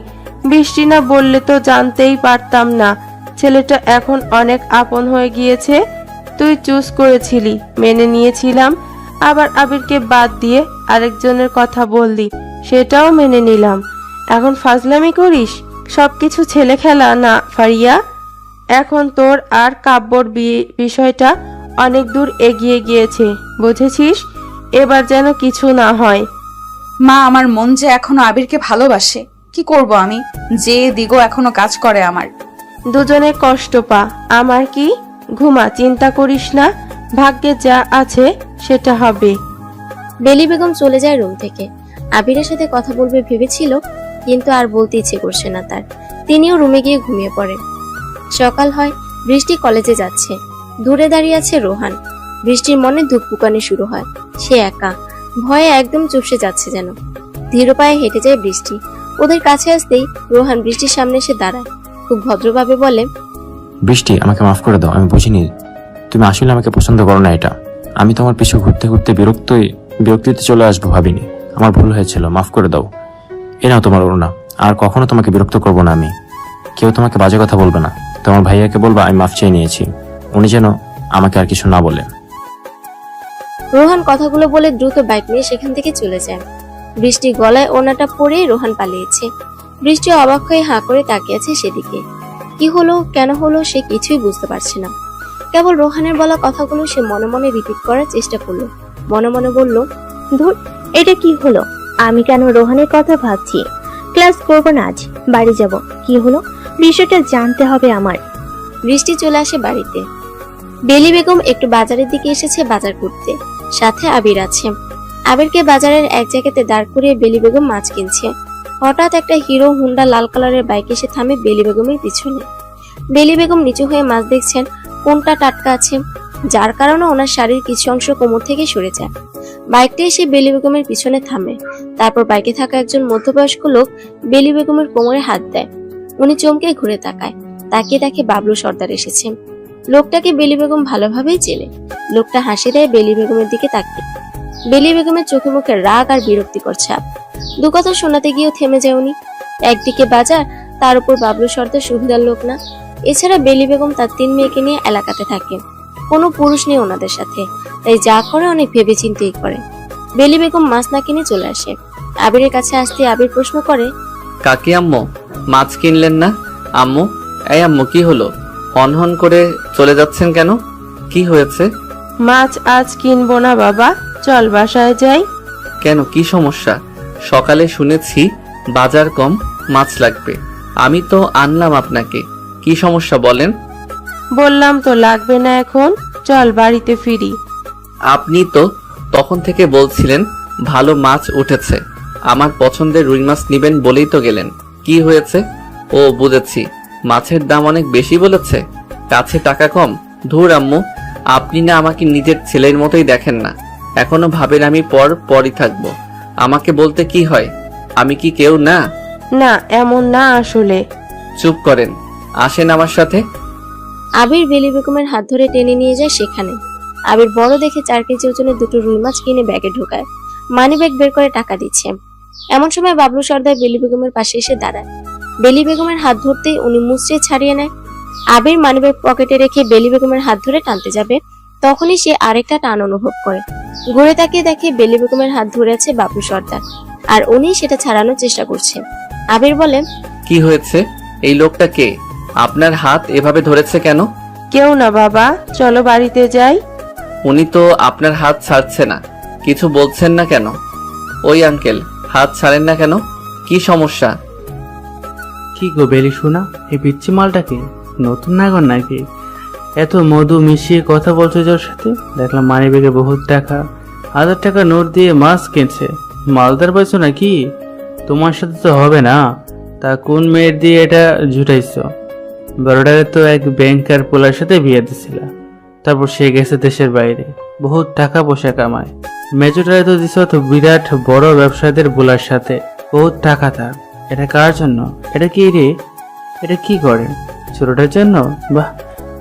বৃষ্টি না বললে তো জানতেই পারতাম না ছেলেটা এখন অনেক আপন হয়ে গিয়েছে। তুই চুজ করেছিলি, মেনে নিয়েছিলাম, আবার আবিরকে বাদ দিয়ে আরেকজনের কথা বললি, সেটাও মেনে নিলাম। এখন ফাজলামি করিস? সবকিছু ছেলে খেলা না ফারিয়া। এখন তোর আর কাব্যর বিষয়টা অনেক দূর এগিয়ে গিয়েছে, বুঝেছিস? এবার যেন কিছু না হয়। মা, আমার মন যে এখনো আবিরকে ভালোবাসে, কি করব আমি? যে দিগো এখনো কাজ করে আমার। দুজনে কষ্ট পা, আমার কি? ঘুমা, চিন্তা করিস না, ভাগ্যে যা আছে সেটা হবে। বেলি বেগম চলে যায় রুম থেকে। আবিরের সাথে কথা বলবে ভেবেছিল, কিন্তু আর বলতে ইচ্ছে করছে না তার। তিনিও রুমে গিয়ে ঘুমিয়ে পড়েন। সকাল হয়, বৃষ্টি কলেজে যাচ্ছে। দূরে দাঁড়িয়ে আছে রোহান। বৃষ্টির মনে ধুকপুকানি শুরু হয়। সে একা, ভয়ে একদম চুপসে যাচ্ছে যেন। ধীর পায়ে হেঁটে যায় বৃষ্টি। ওদের কাছে আসতেই রোহান বৃষ্টির সামনে এসে দাঁড়ায়। খুব ভদ্রভাবে বলে, বৃষ্টি, আমাকে মাফ করে দাও, আমি বুঝিনি তুমি আসলে আমাকে পছন্দ করো না। এটা আমি তোমার পিছু ঘুরতে ঘুরতে বিরক্তিতে চলে আসবো ভাবিনি। আমার ভুল হয়েছিল, মাফ করে দাও। এ নাও তোমার ওড়না, আর কখনো তোমাকে বিরক্ত করবো না আমি। কেউ তোমাকে বাজে কথা বলবে না। তোমার ভাইয়াকে বলবা আমি মাফ চেয়ে নিয়েছি, উনি যেন আমাকে আর কিছু না বলে। রোহান কথাগুলো বলে দ্রুত বাইক নিয়ে সেখান থেকে চলে যায়। বৃষ্টি গলায় ওড়নাটা পরে রোহান পালিয়েছে। বৃষ্টি অবাক হয়ে হাঁ করে তাকিয়ে আছে সেদিকে। কি হলো, কেন হলো, সে কিছুই বুঝতে পারছে না। কেবল রোহানের বলা কথাগুলো সে মনে মনে রিপিট করার চেষ্টা করলো। মনে মনে বলল, ধুর, এটা কি হলো? আমি কেন রোহানের কথা ভাবছি? ক্লাস করবো না আজ, বাড়ি যাব। কি হলো বিষয়টা জানতে হবে আমার। বৃষ্টি চলে আসে বাড়িতে। বেলি বেগম একটু বাজারের দিকে এসেছে বাজার করতে, সাথে আবির আছে। আবিরকে বাজারের এক জায়গাতে দাঁড় করিয়ে বেলি বেগম মাছ কিনছে। হঠাৎ একটা হিরো হুন্ডা লাল কালারের বাইক এসে থামে বেলি বেগমের পিছনে। বেলি বেগম নিচু হয়ে মাছ দেখছেন কোনটা টাটকা আছে, যার কারণে ওনার শাড়ির কিছু অংশ কোমর থেকে সরে যায়। বাইকটা এসে বেলি বেগমের পিছনে থামে। তারপর বাইকে থাকা একজন মধ্যবয়স্ক লোক বেলি বেগমের কোমরে হাত দেয়। উনি চমকে ঘুরে তাকায়। তাকিয়ে দেখে বাবলু সর্দার এসেছে। লোকটাকে বেলি বেগম ভালোভাবেই চেনে। লোকটা হাসি দেয় বেলি বেগমের দিকে তাকিয়ে। বেলি বেগমের চোখে মুখে রাগ আর বিরক্তিকর ছাপ। দু কথা শোনাতে গিয়েও থেমে যায় উনি। একদিকে বাজার, তার উপর বাবলু সর্দার সুবিধার লোক না। এছাড়া বেলি বেগম তার 3 মেয়েকে নিয়ে এলাকাতে থাকে, কোনো পুরুষ নেই ওনাদের সাথে, তাই যা করে অনেক ভেবে চিন্তেই করে। বেলি বেগম মাছ না কিনে চলে আসে। আবিরের কাছে আসতে আবির প্রশ্ন করে, কাকি আম্মু মাছ কিনলেন না? আম্মু, এই আম্মু, কি হলো? হনহন করে চলে যাচ্ছেন কেন? কি হয়েছে? মাছ আজ কিনবো না বাবা, চল বাসায় যাই। কেন, কি সমস্যা? সকালে শুনেছি বাজার কম, মাছ লাগবে। আমি তো আনলাম আপনাকে, কি সমস্যা বলেন? বললাম তো লাগবে না এখন, চল বাড়িতে ফিরি। আপনি তো তখন থেকে বলছিলেন ভালো মাছ উঠেছে, আমার পছন্দের রুই মাছ নিবেন বলেই তো গেলেন। কি হয়েছে? ও বুঝেছি, মাছের দাম অনেক বেশি বলেছে, কাছে টাকা কম। ধুর আম্মু, আপনি না আমাকে নিজের ছেলের মতোই দেখেন না, এখনো ভাবেন আমি পরই থাকবো। আমাকে বলতে কি হয়? আমি কি কেউ না? না এমন না আসলে। চুপ করেন, আসেন আমার সাথে। আবির বেলি বেগমের হাত ধরে টেনে নিয়ে যায় সেখানে। আবির বড় দেখে 4 কেজি ওজনের 2টো রুই মাছ কিনে ব্যাগে ঢোকায়। মানি ব্যাগ বের করে টাকা দিচ্ছে। এমন সময় বাবলু সর্দার বেলি বেগমের পাশে এসে দাঁড়ায়। বেলি বেগমের হাত ধরতেই উনি মুচড়ে ছাড়িয়ে নেয়। আবির মানি ব্যাগ পকেটে রেখে বেলি বেগমের হাত ধরে টানতে যাবে, তখনই সে আরেকটা টান অনুভব করে। ঘুরে তাকিয়ে দেখে বেলি বেগমের হাত ধরে আছে বাবলু সর্দার, আর উনি সেটা ছাড়ানোর চেষ্টা করছে। আবির বলে, কি হয়েছে? এই লোকটা কে? আপনার হাত এভাবে ধরেছে কেন? কেউ না বাবা, চলো বাড়িতে যাই। উনি তো আপনার হাত ছাড়ছে না, কিছু বলছেন না কেন? ওই আঙ্কেল, হাত ছাড়েন না কেন? কি সমস্যা? কি গো বেলি শোনা, এই পিচ্ছি মালটাকে নতুন নাগর নাকি? এত মধু মিশিয়ে কথা বলছো যার সাথে? দেখলাম মানি ব্যাগে বহুত টাকা, 1000 টাকা নোট দিয়ে মাছ কিনছে। মালদার পাইছো নাকি? তোমার সাথে তো হবে না। তা কোন মেয়ের দিয়ে এটা জুটাইছো? বড়োটাকে তো এক ব্যাংকার পোলার সাথে বিয়ে দিছিল, তারপর সে গেছে দেশের বাইরে, বহুত টাকা পয়সা কামায়। মেজোটারে তো দিছ তো বিরাট বড় ব্যবসায়ীদের বোলার সাথে, বহুত টাকা তার। এটা কার জন্য? এটা কি রে? এটা কি করে? ছোটটার জন্য? বাহ,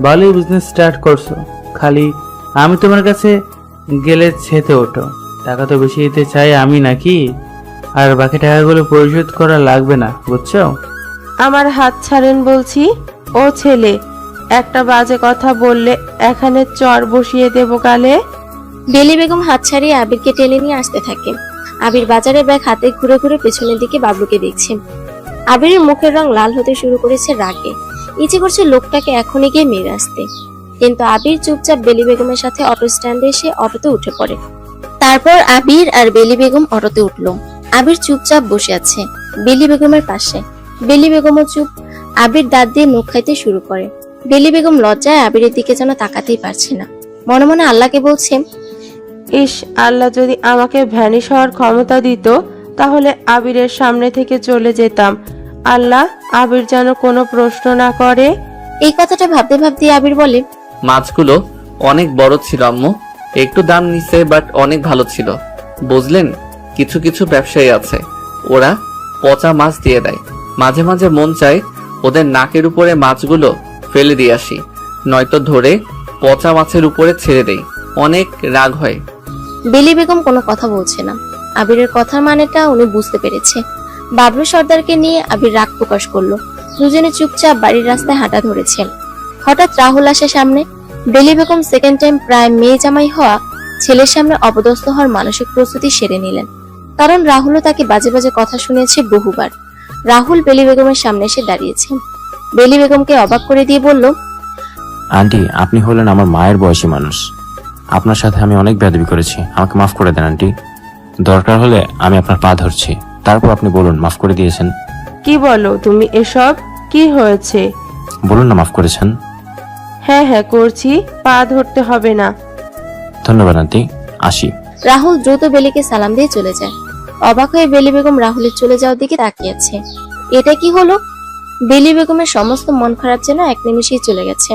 ভালোই বিজনেস স্টার্ট করছো। খালি আমি তোমার কাছে গেলে ছেতে ওঠো। টাকা তো বেশি দিতে চাই আমি নাকি? আর বাকি টাকাগুলো পরিশোধ করা লাগবে না, বুঝছো? আমার হাত ছাড়েন বলছি। ও ছেলে, একটা বাজে কথা বললে এখানে চর বসিয়ে দেবো গালে। বেলি বেগম হাত ছাড়িয়ে আবিরকে টেনে নিয়ে আসতে থাকে। আবির বাজারের ব্যাগ হাতে ঘুরে ঘুরে পেছনের দিকে বাবলুকে দেখছে। আবিরের মুখের রং লাল হতে শুরু করেছে রাগে। ইচ্ছে করছে লোকটাকে এখনই গিয়ে মেরে আসতে, কিন্তু আবির চুপচাপ বেলি বেগমের সাথে অটো স্ট্যান্ডে এসে অটোতে উঠে পড়ে। তারপর আবির আর বেলি বেগম অটোতে উঠলো। আবির চুপচাপ বসে আছে বেলি বেগমের পাশে। বেলি বেগমও চুপ। আবির দাঁত দিয়ে নখ খাইতে শুরু করে। বেলি বেগম লজ্জায় আবিরের দিকে যেন তাকাতেই পারছে না। মনে মনে আল্লাহকে বলছে, ইস, আল্লাহ যদি আমাকে ভ্যানিশ হওয়ার ক্ষমতা দিত তাহলে আবিরের সামনে থেকে চলে যেতাম। আল্লাহ, আবির যেন কোনো প্রশ্ন না করে। এই কথাটা ভাবতে ভাবতে আবির বলে, মাছগুলো অনেক বড় ছিল আম্মু, একটু দাম নিছে বাট অনেক ভালো ছিল। বুঝলেন, কিছু কিছু ব্যবসায়ী আছে, ওরা পচা মাছ দিয়ে দেয়। মাঝে মাঝে মন চায় ওদের নাকের উপরে মাছগুলো ফেলে দিয়ে আসি, নয়তো ধরে পচা মাছের উপরে ছেড়ে দেই। অনেক রাগ হয়। বেলি বেগম কোনো কথা বলছে না। আবিরের কথার মানেটা উনি বুঝতে পেরেছে। বাবলু সর্দারকে নিয়ে আবির রাগ প্রকাশ করলো। দুজনে চুপচাপ বাড়ির রাস্তায় হাঁটা ধরেছে। হঠাৎ রাহুল আসে সামনে। বেলি বেগম সেকেন্ড টাইম প্রায় মেয়ে জামাই হওয়া ছেলের সামনে অপদস্থ হওয়ার মানসিক প্রস্তুতি সেরে নিলেন, কারণ রাহুলও তাকে বাজে বাজে কথা শুনিয়েছে বহুবার। রাহুল বেলি বেগমের সামনে এসে দাঁড়িয়েছে। বেলি বেগমকে অবাক করে দিয়ে বলল, আন্টি, আপনি হলেন আমার মায়ের বয়সী মানুষ, আপনার সাথে আমি অনেক বেয়াদবি করেছি, আমাকে মাফ করে দেন আন্টি। দরকার হলে আমি আপনার পা ধরছি, তারপর আপনি বলুন মাফ করে দিয়েছেন। কি বলো তুমি এসব? কি হয়েছে? বলুন না মাফ করেছেন। হ্যাঁ হ্যাঁ করছি, পা ধরতে হবে না। ধন্যবাদ আন্টি, আসি। রাহুল দ্রুত বেলিকে সালাম দিয়ে চলে যায়। অবাক হয়ে বেলি বেগম রাহুলের চলে যাওয়ার দিকে তাকিয়ে আছে। এটা কি হলো? বেলি বেগমের সমস্ত মন খারাপ যেন এক নিমিষেই চলে গেছে।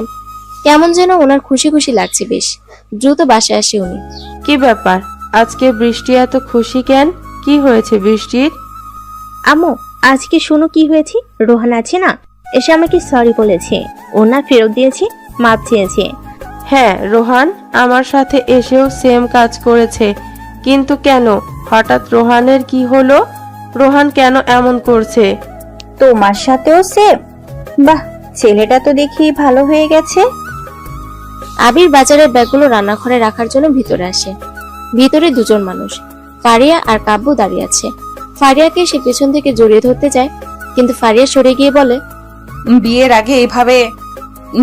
কেমন যেন ওনার খুশি খুশি লাগছে বেশ। দ্রুত বাসায় আসে উনি। কি ব্যাপার, আজকে বৃষ্টি এত খুশি কেন? কি হয়েছে বৃষ্টির? আম্মু, আজকে শোনো কি হয়েছে। রোহান আছে না, এসে আমাকে সরি বলেছে, ওনার ফেরত দিয়েছি, মাপ চেয়েছে। হ্যাঁ, রোহান আমার সাথে এসেও সেম কাজ করেছে। কিন্তু কেন হঠাৎ রোহানের কি হলো? রোহান কেন এমন করছে? তোমার সাথেও সেম? বাহ, ছেলেটা তো দেখি ভালো হয়ে গেছে। আবির বাজারের ব্যাগগুলো রান্নাঘরে রাখার জন্য ভিতরে আসে। ভিতরে দুজন মানুষ, ফারিয়া আর কাব্য দাঁড়িয়ে আছে। ফারিয়াকে সে পেছন থেকে জড়িয়ে ধরতে যায়, কিন্তু ফারিয়া সরে গিয়ে বলে, বিয়ের আগে এইভাবে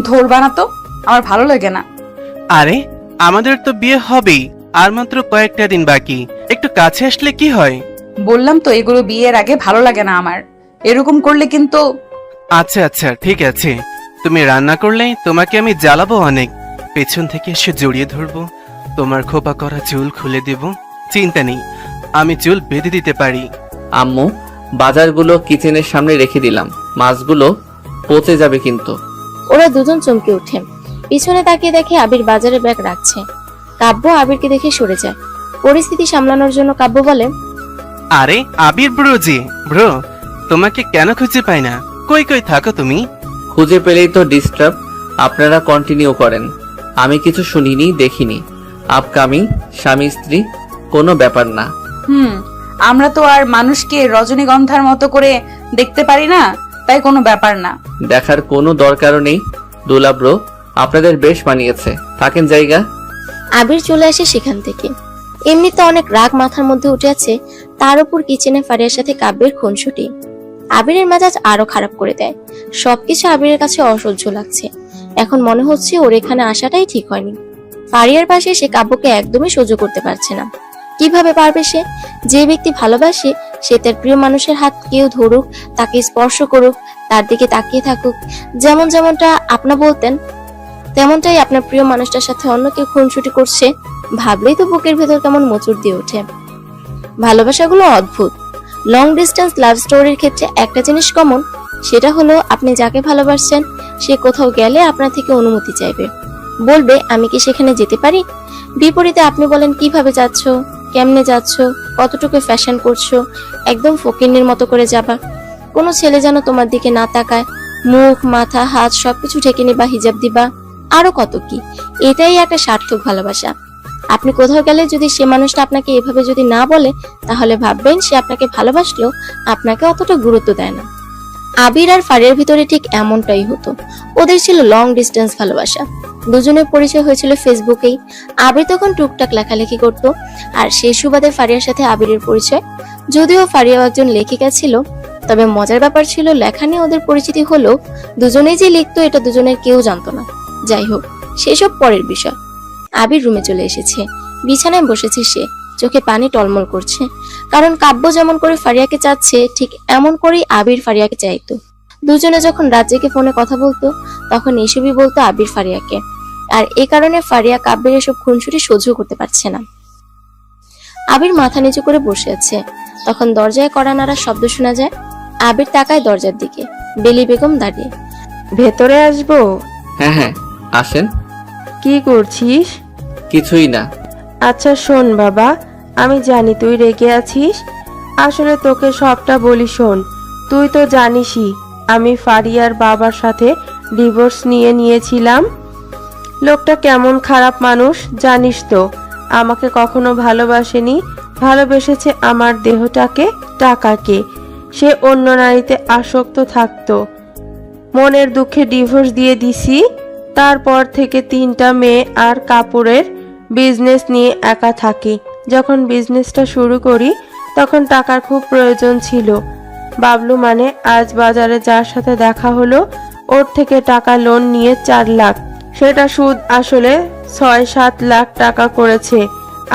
ধরবা না তো, আমার ভালো লাগে না। আরে আমাদের তো বিয়ে হবেই, আর মাত্র কয়েকটা দিন বাকি, একটু কাছে আসলে কি হয়? বললাম তো এগুলো বিয়ের আগে ভালো লাগে না আমার, এরকম করলে কিন্তু। আচ্ছা আচ্ছা ঠিক আছে, তুমি রান্না করলে তোমাকে আমি জ্বালাবো অনেক, পেছন থেকে এসে জড়িয়ে ধরবো, তোমার খোপা করা চুল খুলে দেব, চিন্তা নেই, আমি চুল বেঁধে দিতে পারি। আম্মু, বাজারগুলো কিচেনের সামনে রেখে দিলাম, মাছগুলো পচে যাবে কিন্তু। ওরা দুজন চমকে ওঠে। পিছনে তাকিয়ে দেখে আবির বাজারে ব্যাগ রাখছে। কাব্য আবিরকে দেখে সরে যায়। পরিস্থিতি সামলানোর জন্য কাব্য বলে, আরে আবির ব্রো, তোমাকে কেন খুঁজে পাই না? কই কই থাকো তুমি? খুঁজে পেলেই তো ডিস্টার্ব, আপনারা কন্টিনিউ করেন। আমি কিছু শুনিনি, দেখিনি। আপকামিং স্বামী স্ত্রী কোনো ব্যাপার না। আমরা তো আর মানুষকে রজনীগন্ধার মতো করে দেখতে পারি না, তাই কোনো ব্যাপার না। দেখার কোনো দরকারও নেই। দুলা ব্রো, আপনাদের বেশ মানিয়েছে, থাকেন জায়গা। আবির চলে আসে সেখান থেকে। এমনিতে অনেক রাগ মাথার মধ্যে উঠে আছে, তার উপর কিচেনে ফারিয়ার সাথে কাব্যের খুনসুটি আবিরের মেজাজ আরো খারাপ করে দেয়। সবকিছু আবিরের কাছে অসহ্য লাগছে। এখন মনে হচ্ছে ওর এখানে আসাটাই ঠিক হয়নি। ফারিয়ার পাশে সে কাব্যকে একদমই সহ্য করতে পারছে না। কিভাবে পারবে সে? যে ব্যক্তি ভালোবাসে সে তার প্রিয় মানুষের হাত কেউ ধরুক, তাকে স্পর্শ করুক, তার দিকে তাকিয়ে থাকুক, যেমনটা আপনা বলতেন তেমনটাই আপনার প্রিয় মানুষটার সাথে অন্য কেউ খুনসুটি করছে, ভাবলেই তো বুকের ভেতর কেমন মোচড় দিয়ে ওঠে। ভালোবাসাগুলো অদ্ভুত। লং ডিস্টেন্স লাভ স্টোরির ক্ষেত্রে একটা জিনিস কমন, সেটা হলো আপনি যাকে ভালোবাসছেন সে কোথাও গেলে আপনার থেকে অনুমতি চাইবে, বলবে আমি কি সেখানে যেতে পারি। বিপরীতে আপনি বলেন কিভাবে যাচ্ছ, কেমনে যাচ্ছ, কতটুকু ফ্যাশন করছো, একদম ফকিন্নির মতো করে যাবা, কোনো ছেলে যেন তোমার দিকে না তাকায়, মুখ মাথা হাত সবকিছু ঢেকে নিবা, হিজাব দিবা, আরো কত কি। এটাই একটা সার্থক ভালোবাসা। আপনি কোথাও গেলে যদি সে মানুষটা আপনাকে এভাবে যদি না বলে, তাহলে ভাববেন সে আপনাকে ভালোবাসলেও আপনাকে অতটা গুরুত্ব দেয় না। আবির আর ফারিয়ার ভিতরে ঠিক এমনটাই হতো। ওদের ছিল লং ডিস্টেন্স ভালোবাসা। দুজনের পরিচয় হয়েছিল ফেসবুকেই। আবির তখন টুকটাক লেখালেখি করত, আর সেই সুবাদে ফারিয়ার সাথে আবিরের পরিচয়। যদিও ফারিয়াও একজন লেখিকা ছিল, তবে মজার ব্যাপার ছিল লেখা নিয়ে ওদের পরিচিতি হলো, দুজনেই যে লিখতো এটা দুজনের কেউ জানতো না। যাই হোক, সেসব পরের বিষয়। আবির রুমে চলে এসেছে, বিছানায় বসেছে সে, চোখে পানি টলমল করছে। কারণ কাব্য যেমন করে ফারিয়াকে চাচ্ছে, ঠিক এমন করেই আবির ফারিয়াকে চাইতো। দুজনে যখন রাত জেগে ফোনে কথা বলতো, তখন এসবই বলতো আবির ফারিয়াকে। আর এই কারণে ফারিয়া কাব্যের এসব খুনসুটি সহ্য করতে পারছে না। আবির মাথা নিচু করে বসে আছে, তখন দরজায় কড়া নাড়ার শব্দ শোনা যায়। আবির তাকায় দরজার দিকে, বেলি বেগম দাঁড়িয়ে। ভেতরে আসবো? হ্যাঁ হ্যাঁ, আসেন। কি করছিস? কিছুই না। আচ্ছা শোন বাবা, আমি জানি তুই রেগে আছিস, আসলে তোকে সবটা বলি শোন। তুই তো জানিসই আমি ফারিয়ার বাবার সাথে ডিভোর্স নিয়েছিলাম। লোকটা কেমন খারাপ মানুষ জানিস তো, আমাকে কখনো ভালোবাসেনি, ভালোবেসেছে আমার দেহটাকে, টাকাকে। সে অন্য নারীতে আসক্ত থাকতো। মনের দুঃখে ডিভোর্স দিয়ে দিছি। তারপর থেকে 3টা মেয়ে আর কাপড়ের বিজনেস নিয়ে একা থাকি। যখন বিজনেসটা শুরু করি তখন টাকার খুব প্রয়োজন ছিল। বাবলু মানে আজ বাজারে যার সাথে দেখা হলো, ওর থেকে টাকা লোন নিয়ে 4 লাখ, সেটা সুদ আসলে 6-7 লাখ টাকা করেছে।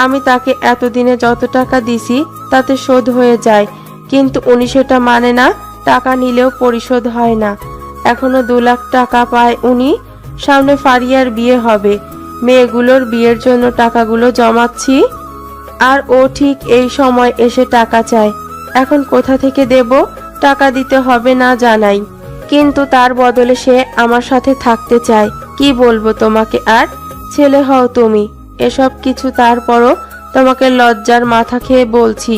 আমি তাকে এতদিনে যত টাকা দিছি তাতে শোধ হয়ে যায়, কিন্তু উনি সেটা মানে না, টাকা নিলেও পরিশোধ হয় না। এখনো 2 লাখ টাকা পায় উনি। সামনে ফারিয়ার বিয়ে হবে, মেয়েগুলোর বিয়ের জন্য টাকাগুলো জমাচ্ছি, আর ও ঠিক এই সময় এসে টাকা চায়। এখন কোথা থেকে দেব? টাকা দিতে হবে না জানাই, কিন্তু তার বদলে সে আমার সাথে থাকতে চায়। কি বলবো তোমাকে, আর ছেলে হও তুমি, এসব কিছু তারপরও তোমাকে লজ্জার মাথা খেয়ে বলছি,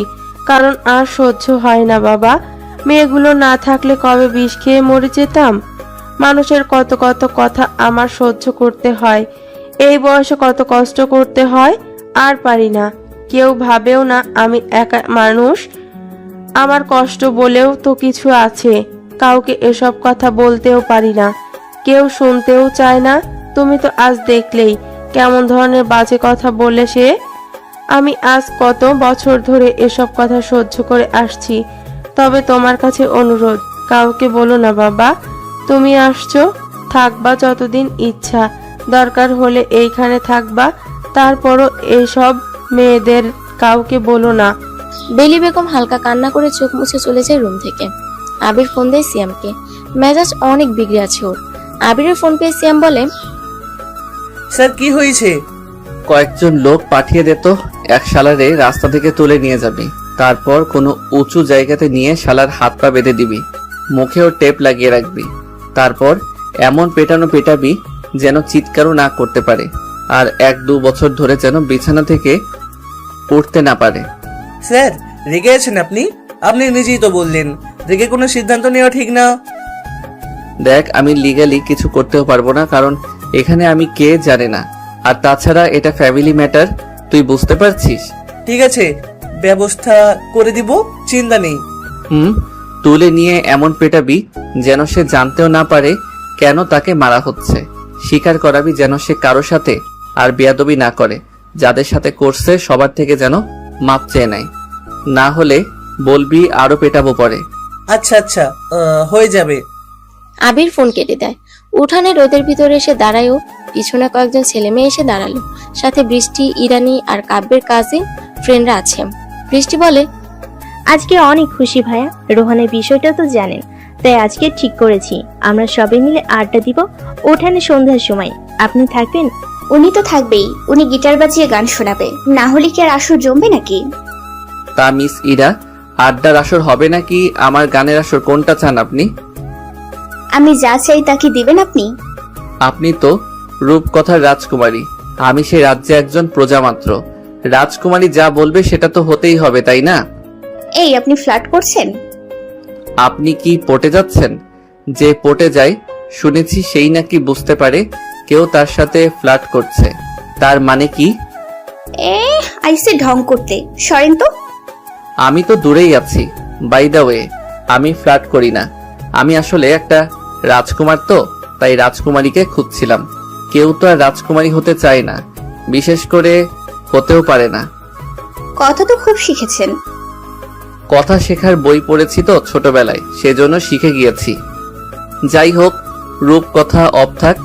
কারণ আর সহ্য হয় না বাবা। মেয়েগুলো না থাকলে কবে বিষ খেয়ে মরে যেতাম। মানুষের কত কত কথা আমার সহ্য করতে হয়, এই বয়সে কত কষ্ট করতে হয়, আর পারি না। কেউ ভাবেও না আমি একা মানুষ। আমার কষ্ট বলেও তো কিছু আছে, কাউকে এসব কথা বলতেও পারি না, কেউ শুনতেও চায় না। তুমি তো আজ দেখলেই কেমন ধরনের বাজে কথা বলে সে। আমি আজ কত বছর ধরে এসব কথা সহ্য করে আসছি, তবে তোমার কাছে অনুরোধ, কাউকে বলো না বাবা। তুমি আসছো, থাকবা যতদিন ইচ্ছা, দরকার হলে এইখানে থাকবা, তারপরও এইসব মেয়েদের কাউকে বলো না। বেলি বেগম হালকা কান্না করে চোখ মুছে চলে যায় রুম থেকে। আবির ফোন দেয় সিয়ামকে। মেজাজ অনেক বিগড়ে আছে ওর। আবিরের ফোন পেয়ে সিয়াম বলে, স্যার কি হয়েছে? কয়েকজন লোক পাঠিয়ে দে তো, এক শালারে রাস্তা থেকে তুলে নিয়ে যাবি, তারপর কোনো উঁচু জায়গাতে নিয়ে শালার হাত পা বেঁধে দিবি, মুখেও টেপ লাগিয়ে রাখবি, তারপর এমন পেটাবি যেন চিৎকারও না করতে পারে, আর 1-2 বছর ধরে যেন বিছানা থেকে উঠতে না পারে। স্যার রেগে আছেন আপনি? আপনি নিজেই তো বললেন রেগে কোনো সিদ্ধান্ত নেওয়া ঠিক না। দেখ, আমি লিগ্যালি কিছু করতেও পারবো না, কারণ এখানে আমি কে জানে না, আর তাছাড়া এটা ফ্যামিলি ম্যাটার, তুই বুঝতে পারছিস? ঠিক আছে, ব্যবস্থা করে দিব, চিন্তা নেই। তুলে নিয়ে এমন পেটাবি যেন সে জানতেও না পারে কেন তাকে মারা হচ্ছে, স্বীকার করাবি যেন সে কারো সাথে আর বেয়াদবি না করে, যাদের সাথে করছে সবার থেকে যেন মাপ চেয়ে নেয়, না হলে বলবি আরো পেটাবো পরে। আচ্ছা আচ্ছা, হয়ে যাবে। আবির ফোন কেটে দেয়। উঠানে রোদের ভিতরে এসে দাঁড়ায়ও, পিছনে কয়েকজন ছেলে মেয়ে এসে দাঁড়ালো, সাথে বৃষ্টি, ইরানি আর কাব্যের কাজিন ফ্রেন্ডরা আছে। বৃষ্টি বলে, আজকে অনেক খুশি ভাইয়া, রোহানের বিষয়টা তো জানেন, তাই আজকে ঠিক করেছি আমরা সবাই মিলে আড্ডা দিব উঠানে সন্ধ্যার সময়। আপনি থাকবেন? উনি তো থাকবেই, উনি গিটার বাজিয়ে গান শোনাবে, না হলে কি আর আসর জমবে নাকি? তা মিস ইরা, আড্ডার আসর হবে নাকি আমার গানের আসর, কোনটা চান আপনি? আমি যা চাই তা কি দিবেন আপনি? আপনি তো রূপকথার রাজকুমারী, আমি সেই রাজ্যে একজন প্রজা মাত্র। রাজকুমারী যা বলবে সেটা তো হতেই হবে, তাই না? এই আপনি ফ্লার্ট করছেন? আপনি কি পটে যাচ্ছেন? যে পটে যায় শুনেছি সেই নাকি বুঝতে পারে কেউ তার সাথে ফ্লার্ট করছে, তার মানে কি? আইসে ঢং করতে, সরেন তো। আমি তো দূরেই আছি। বাই দ্য ওয়ে, আমি ফ্লার্ট করি না, আমি আসলে একটা রাজকুমার, তো তাই রাজকুমারীকে খুঁজছিলাম। কেউ তো আর রাজকুমারী হতে চায় না, বিশেষ করে হতেও পারে না। কথা তো খুব শিখেছেন। কথা শেখার বই পড়েছি তো ছোটবেলায়, সেজন্য শিখে গিয়েছি। যাই হোক, রূপকথা অফ থাক,